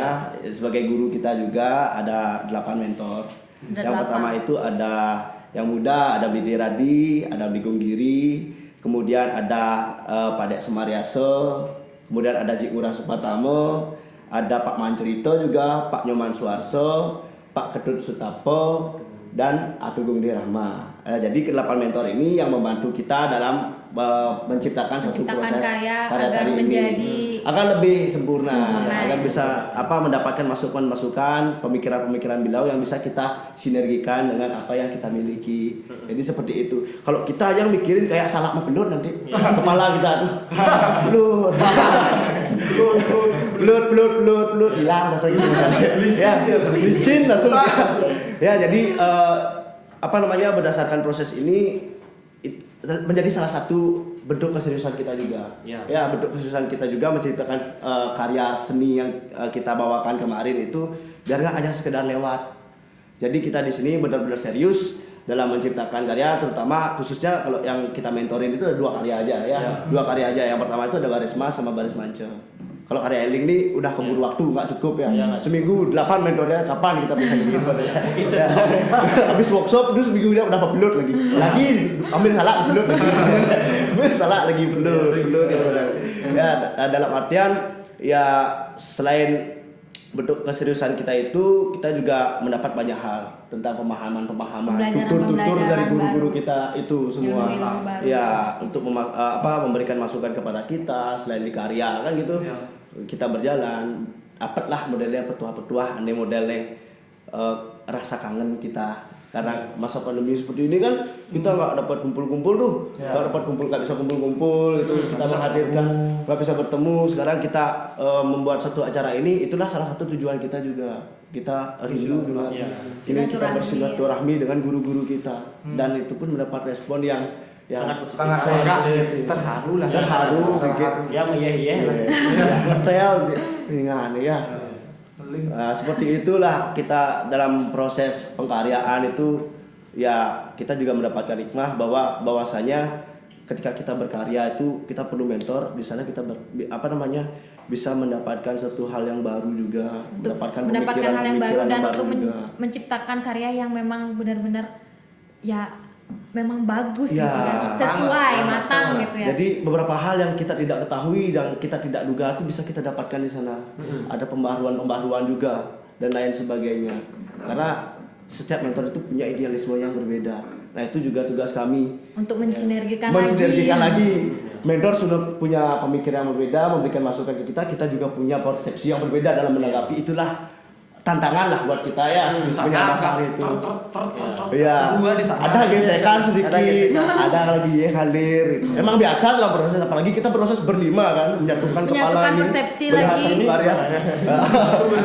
Sebagai guru kita juga ada 8 mentor. Yang pertama itu ada yang muda, ada Bidi Radi, ada Bigong Giri, kemudian ada Pak Dek Semariase, kemudian ada Cik Ngurah Supatamo, ada Pak Mancerito juga, Pak Nyoman Suarso, Pak Ketut Sutapo, dan Atugung Dirahma. Jadi ke-8 mentor ini yang membantu kita dalam menciptakan satu proses karya agar tari menjadi ini akan lebih sempurna, ya. agar bisa mendapatkan masukan-masukan, pemikiran-pemikiran beliau yang bisa kita sinergikan dengan apa yang kita miliki. Jadi seperti itu. Kalau kita yang mikirin kayak salak belut nanti kepala kita tuh belut hilang rasanya ya, licin langsung ya. Jadi berdasarkan proses ini menjadi salah satu bentuk keseriusan kita juga. Ya, bentuk keseriusan kita juga menciptakan karya seni yang kita bawakan kemarin itu biar nggak hanya sekedar lewat. Jadi kita di sini benar-benar serius dalam menciptakan karya, terutama khususnya kalau yang kita mentorin itu ada 2 karya aja ya. 2 karya aja. Yang pertama itu ada baris mas sama baris manca. Kalau karya Eling nih udah keburu waktu, nggak cukup ya. Seminggu 8 mentornya, kapan kita bisa bikin ya. Habis workshop itu seminggu udah belut lagi ambil salak belut lagi. Ambil salak lagi belut ya. Dalam artian ya, selain bentuk keseriusan kita itu, kita juga mendapat banyak hal tentang pemahaman tutur dari guru-guru kita itu semua. Ilmu-ilmu baru Ya, untuk memberikan masukan kepada kita selain di karya kan gitu. Kita berjalan, dapatlah modelnya petuah-petuah, andai modelnya rasa kangen kita. Karena masa pandemi seperti ini kan kita nggak dapat kumpul-kumpul tuh, nggak bisa kumpul-kumpul itu kita menghadirkan, nggak bisa bertemu. Sekarang kita membuat satu acara ini, itulah salah satu tujuan kita juga. Kita rindu dengan ini, kita bersilaturahmi dengan guru-guru kita, dan itu pun mendapat respon yang sangat positif. Terharu sedikit. Ya iya. Hotel ringan ya. Nah, seperti itulah kita dalam proses pengkaryaan itu, ya kita juga mendapatkan hikmah bahwasanya ketika kita berkarya itu kita perlu mentor. Di sana kita bisa mendapatkan satu hal yang baru juga, mendapatkan hal yang baru dan untuk juga. menciptakan karya yang memang benar-benar ya memang bagus Ya, gitu kan, sesuai matang gitu ya. Jadi beberapa hal yang kita tidak ketahui dan kita tidak duga itu bisa kita dapatkan di sana. Ada pembaharuan juga dan lain sebagainya. Karena setiap mentor itu punya idealisme yang berbeda. Nah, itu juga tugas kami Untuk mensinergikan lagi. Mentor sudah punya pemikiran yang berbeda, memberikan masukan ke kita juga punya persepsi yang berbeda dalam menanggapi. Itulah tantangan lah buat kita ya, menyamakan itu. Iya. Ada gesekan sedikit, ada lagi hadir. Emang biasa dalam proses, apalagi kita proses berlima kan, menyatukan kepala ini. persepsi lagi. Karya.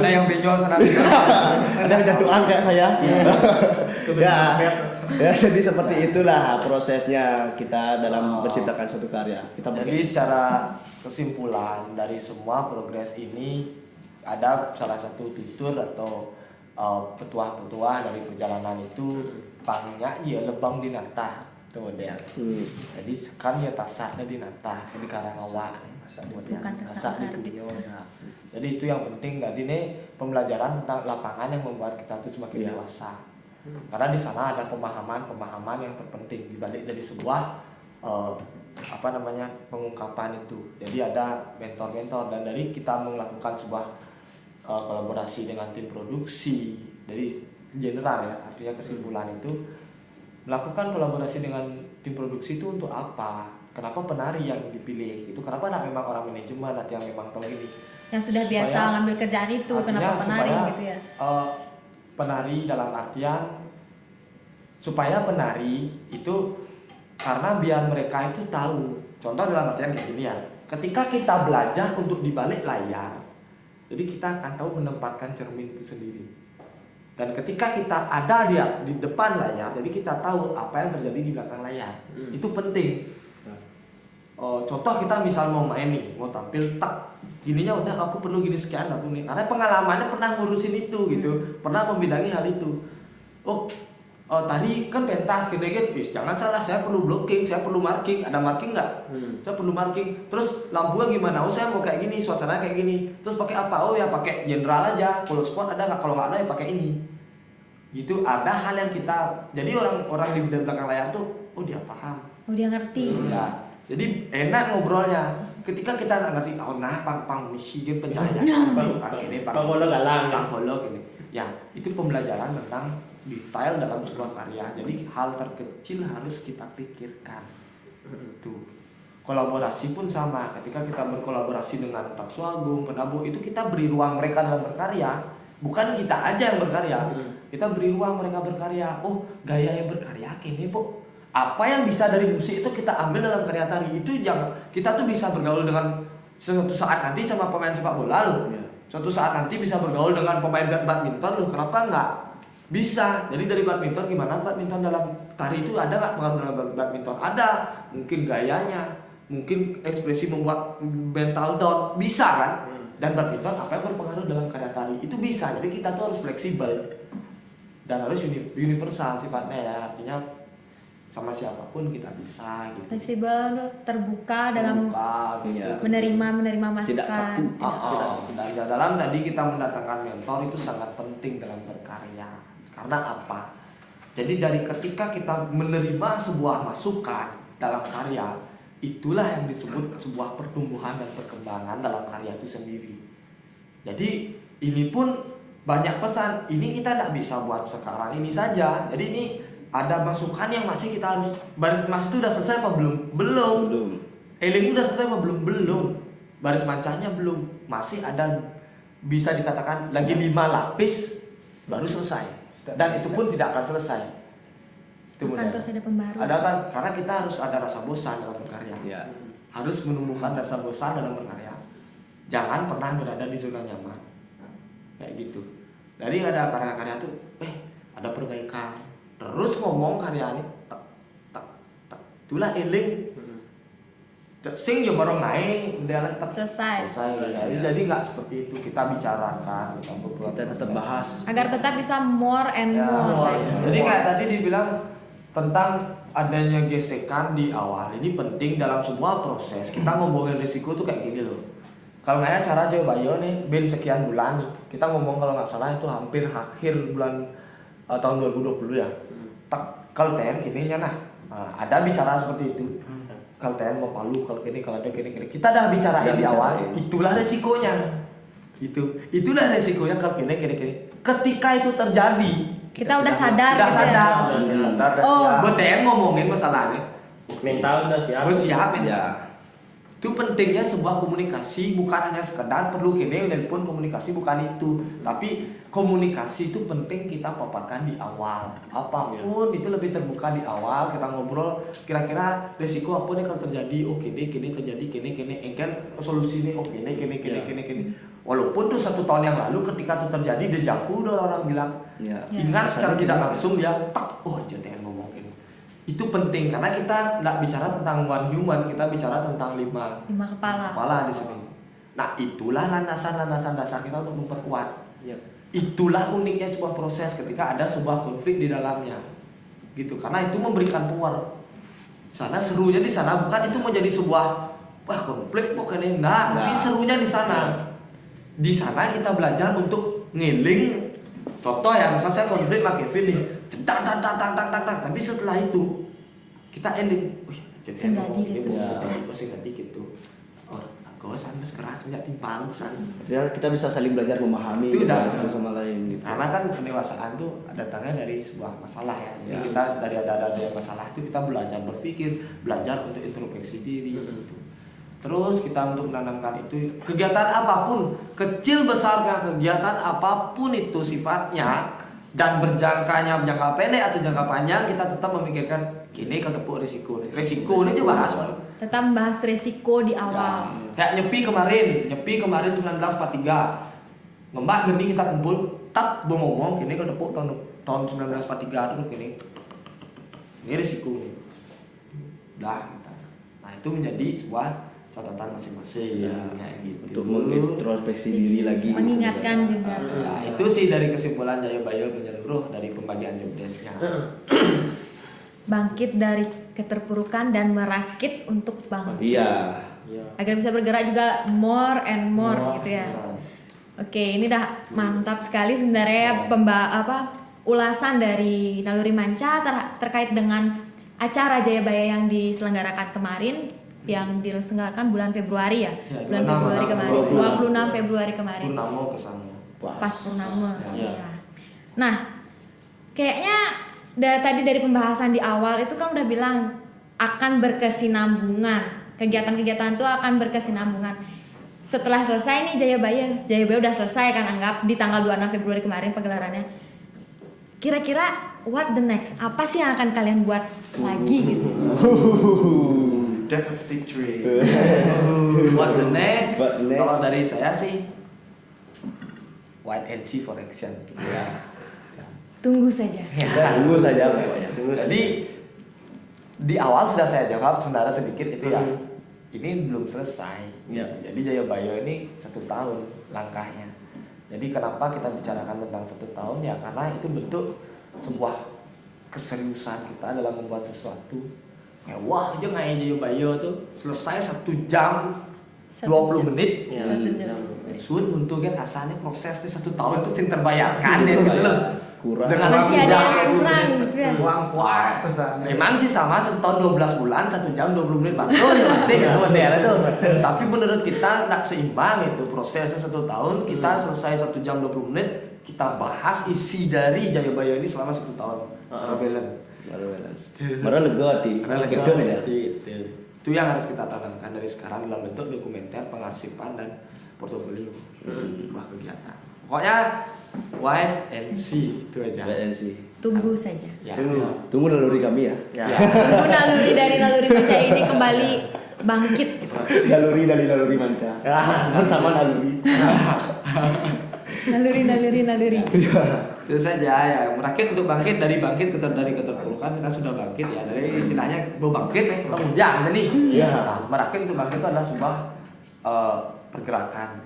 Ada yang benjol sana. Ada yang jatuhan kayak saya. Ya, jadi seperti itulah prosesnya kita dalam menciptakan suatu karya. Jadi secara kesimpulan dari semua progres ini, ada salah satu tutur atau petuah-petuah dari perjalanan itu pangnya ya lebang di nata itu model. Jadi kan ya tasaknya di nata di karangawa Bukan tasak di Punyo, ya. Jadi itu yang penting. Jadi ini pembelajaran tentang lapangan yang membuat kita tuh semakin dewasa. Karena di sana ada pemahaman yang terpenting di balik dari sebuah pengungkapan itu. Jadi ada mentor-mentor, dan dari kita melakukan sebuah kolaborasi dengan tim produksi, dari general ya, artinya kesimpulan itu melakukan kolaborasi dengan tim produksi itu untuk apa? Kenapa penari yang dipilih? Itu kenapa nak memang orang manajemen atau yang memang tahu ini? Yang sudah biasa ngambil kerjaan itu, kenapa penari gitu ya? Penari dalam artian supaya penari itu, karena biar mereka itu tahu. Contoh dalam artian kayak gini ya. Ketika kita belajar untuk di balik layar, jadi kita akan tahu menempatkan cermin itu sendiri. Dan ketika kita ada di depan layar, jadi kita tahu apa yang terjadi di belakang layar. Itu penting. Contoh kita misal mau main nih, mau tampil, gininya udah aku perlu gini sekian aku nih. Karena pengalamannya pernah ngurusin itu gitu, pernah membidangi hal itu. Tadi kan pentas gini, jangan salah, saya perlu blocking, saya perlu marking. Ada marking nggak? Saya perlu marking. Terus lampunya gimana? Saya mau kayak gini, suasana kayak gini. Terus pakai apa? Ya pakai general aja. Kalau sport ada nggak? Kalau nggak ada ya pakai ini. Gitu. Ada hal yang kita. Jadi orang di belakang layar tuh, dia paham. Dia ngerti. Ya. Jadi enak ngobrolnya. Ketika kita nggak ngerti, pang misi dia pencahayaan, Pangkolo galang, pangkolo gini. Ya, itu pembelajaran tentang detail dalam sebuah karya. Jadi hal terkecil harus kita pikirkan. Tuh. Kolaborasi pun sama. Ketika kita berkolaborasi dengan Taksu Agung, Penabo, itu kita beri ruang mereka dalam berkarya. Bukan kita aja yang berkarya. Kita beri ruang mereka berkarya. Gaya yang berkarya ini, Bu. Apa yang bisa dari musik itu kita ambil dalam karya tari. Itu jangan, kita tuh bisa bergaul dengan suatu saat nanti sama pemain sepak bola loh. Suatu saat nanti bisa bergaul dengan pemain badminton loh. Kenapa enggak? Bisa. Jadi dari badminton gimana? Badminton dalam tari itu ada nggak pengaruh dalam badminton? Ada. Mungkin gayanya, mungkin ekspresi membuat mental down, bisa kan? Dan badminton apa yang berpengaruh dalam karya tari? Itu bisa. Jadi kita tuh harus fleksibel dan harus universal sifatnya ya. Artinya sama siapapun kita bisa gitu. Fleksibel, terbuka dalam gitu. menerima masukan. Tidak kaku. Dan dalam tadi kita mendatangkan mentor itu sangat penting dalam berkarya. Karena apa? Jadi dari ketika kita menerima sebuah masukan dalam karya, itulah yang disebut sebuah pertumbuhan dan perkembangan dalam karya itu sendiri. Jadi ini pun banyak pesan. Ini kita tidak bisa buat sekarang ini saja. Jadi ini ada masukan yang masih kita harus, baris emas itu udah selesai apa belum? Belum. Eling udah selesai apa belum? Belum. Baris mancahnya belum. Masih ada, bisa dikatakan lagi 5 lapis baru selesai. Dan itu pun tidak akan selesai. Itu Akan model. terus ada pembaruan. Ada kan, karena kita harus ada rasa bosan dalam berkarya. Ya. Harus menumbuhkan rasa bosan dalam berkarya. Jangan pernah berada di zona nyaman. Kayak gitu. Jadi ada karya-karya tuh, ada perbaikan. Terus ngomong karya ini, tak, tak, tak. Itulah eling. Sing yo baru naik, dia tak Selesai. Jadi nggak seperti itu. Kita bicarakan, kita berbuat. Kita tetap bahas. Agar tetap bisa more and Ya, more. jadi kayak tadi dibilang tentang adanya gesekan di awal ini penting dalam semua proses. Kita ngomongin risiko tuh kayak gini loh. Kalau nggak cara Jayabayo nih, bin sekian bulan nih. Kita ngomong kalau nggak salah itu hampir akhir bulan tahun 2020 ya. Kalten gini nya nah. Ada bicara seperti itu. Kalten mau palu kalau gini kalau ada gini. Kita dah bicarain di awal. Itulah resikonya. Itulah resikonya kalau gini. Ketika itu terjadi, Kita udah sadar. udah gitu ya. sadar. Sadar dah Oh. siap. BTN ngomongin masalahnya. Mental sudah siap. Harus siap ya. Ya. Itu pentingnya sebuah komunikasi bukan hanya sekedar perlu gini dan pun komunikasi bukan itu, tapi komunikasi itu penting kita paparkan di awal. Apapun itu lebih terbuka di awal, kita ngobrol kira-kira resiko apa nih kalau terjadi. Oh gini terjadi gini kan solusi ini oh gini. Walaupun tuh 1 tahun yang lalu ketika itu terjadi deja vu orang bilang. Ya. Ingat secara tidak langsung dia JTN ngomong ini. Itu penting karena kita nggak bicara tentang one human, kita bicara tentang 5 kepala. di sini. Nah, itulah landasan dasar kita untuk memperkuat. Ya. Itulah uniknya sebuah proses ketika ada sebuah konflik di dalamnya. Gitu. Karena itu memberikan power. Sana serunya di sana bukan itu menjadi sebuah konflik bukan ini. Nah, tapi serunya di sana. Di sana kita belajar untuk ngiling. Contoh ya, misalnya saya konflik sama Kevin nih, cedak, tapi setelah itu kita ending, Senggadi gitu. senggadi gitu. Oh, tagosan mas keras banyak timpang pesan. Artinya kita bisa saling belajar memahami Itu udah. satu sama lain gitu. Karena kan pendewasaan tuh datangnya dari sebuah masalah ya. Jadi Ya. kita dari ada masalah itu kita belajar berpikir, belajar untuk introspeksi diri. Gitu. Terus kita untuk menanamkan itu kegiatan apapun, kecil besarnya kegiatan apapun itu sifatnya dan berjangkanya jangka pendek atau jangka panjang kita tetap memikirkan gini kalau tepuk risiko ini coba bahas. Tetap membahas resiko di awal. Kayak nyepi kemarin 1943 ngembak geni kita kumpul tak ngomong gini kalau tepuk tahun 1943 itu gini ini risiko nih dah. Nah itu menjadi sebuah catatan masing-masing kayak gitu. Untuk mengintrospeksi diri lagi. Mengingatkan juga. Nah, itu sih dari kesimpulan Jayabayo menyeluruh dari pembagian job desk-nya. Bangkit dari keterpurukan dan merakit untuk bangkit. Iya. Agar bisa bergerak juga more and more gitu ya. Oke, ini dah mantap sekali sebenarnya ulasan dari Naluri Manca terkait dengan acara Jayabayo yang diselenggarakan kemarin, yang diselenggarakan bulan Februari ya. Bulan Februari kemarin, 26 Februari kemarin. Purnama kesana. Pas purnama. Ya. Iya. Nah, kayaknya tadi dari pembahasan di awal itu kan udah bilang akan berkesinambungan. Kegiatan-kegiatan itu akan berkesinambungan. Setelah selesai nih Jayabayo udah selesai kan anggap di tanggal 26 Februari kemarin pegelarannya. Kira-kira what the next? Apa sih yang akan kalian buat lagi gitu? Deficit trade. What the next? What next? Kalau dari saya sih wait and see for action. Ya. Tunggu saja. Tunggu saja pokoknya. Jadi di awal sudah saya jawab sebenarnya sedikit itu ya. Ini belum selesai. Ya. Jadi Jayabayo ini 1 tahun langkahnya. Jadi kenapa kita bicarakan tentang 1 tahun ya karena itu bentuk sebuah keseriusan kita dalam membuat sesuatu. Wah aja kayak Jayabayo tuh selesai 1 jam 20 menit. Ya, 1 jam. Sun untuk kan asalnya prosesnya 1 tahun itu sing terbayarkan ya gitu loh. Kurang. Dengan Masih waktu ada yang jam. kurang gitu ya. Uang puas sana. Memang sih sama setahun 12 bulan 1 jam 20 menit betul ya masih gitu model itu. Tapi menurut kita tak seimbang itu prosesnya 1 tahun kita selesai 1 jam 20 menit kita bahas isi dari Jayabayo ini selama 1 tahun. Baru balance. Baru lega hati. Karena lagi Gedung ya. itu yang harus kita tanamkan dari sekarang dalam bentuk dokumenter, pengarsipan dan portofolio sebuah kegiatan. Pokoknya wait and see itu aja. Wait and see. Tunggu saja. Ya. Tunggu naluri kami ya. Ya. Tunggu naluri dari naluri manca ini kembali bangkit gitu. Naluri dari naluri manca. Bersama naluri. Naluri. Itu saja ya, merakit untuk bangkit, dari bangkit dari keterpurukan kita sudah bangkit ya, dari istilahnya berbangkit ya, mengunjang nih. Iya. Nah, merakit untuk bangkit itu adalah sebuah pergerakan.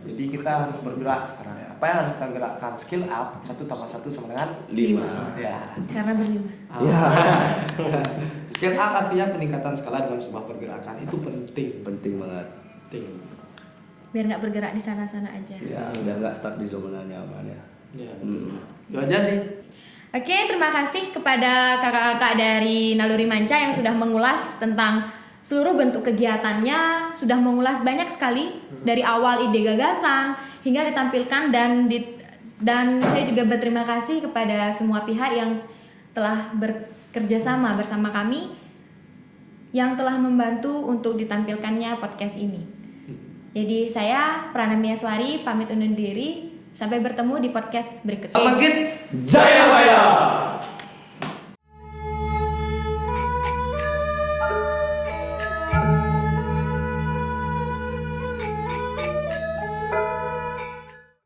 Jadi kita harus bergerak sekarang. Apa yang harus kita gerakkan? Skill up, 1 tambah 1 sama dengan 5. ya. Karena berlima. Ya. Skill up artinya peningkatan skala dalam sebuah pergerakan, itu penting. Penting banget. Penting. Biar nggak bergerak di sana-sana aja. Ya, biar nggak stuck di zona nyaman ya. Ya. Itu aja sih. Oke, terima kasih kepada kakak-kakak dari Naluri Manca yang sudah mengulas tentang seluruh bentuk kegiatannya, sudah mengulas banyak sekali dari awal ide gagasan hingga ditampilkan dan saya juga berterima kasih kepada semua pihak yang telah bekerja sama bersama kami yang telah membantu untuk ditampilkannya podcast ini. Jadi saya Pranamia Swari pamit undur diri. Sampai bertemu di podcast berikutnya. Bangkit Jayabaya.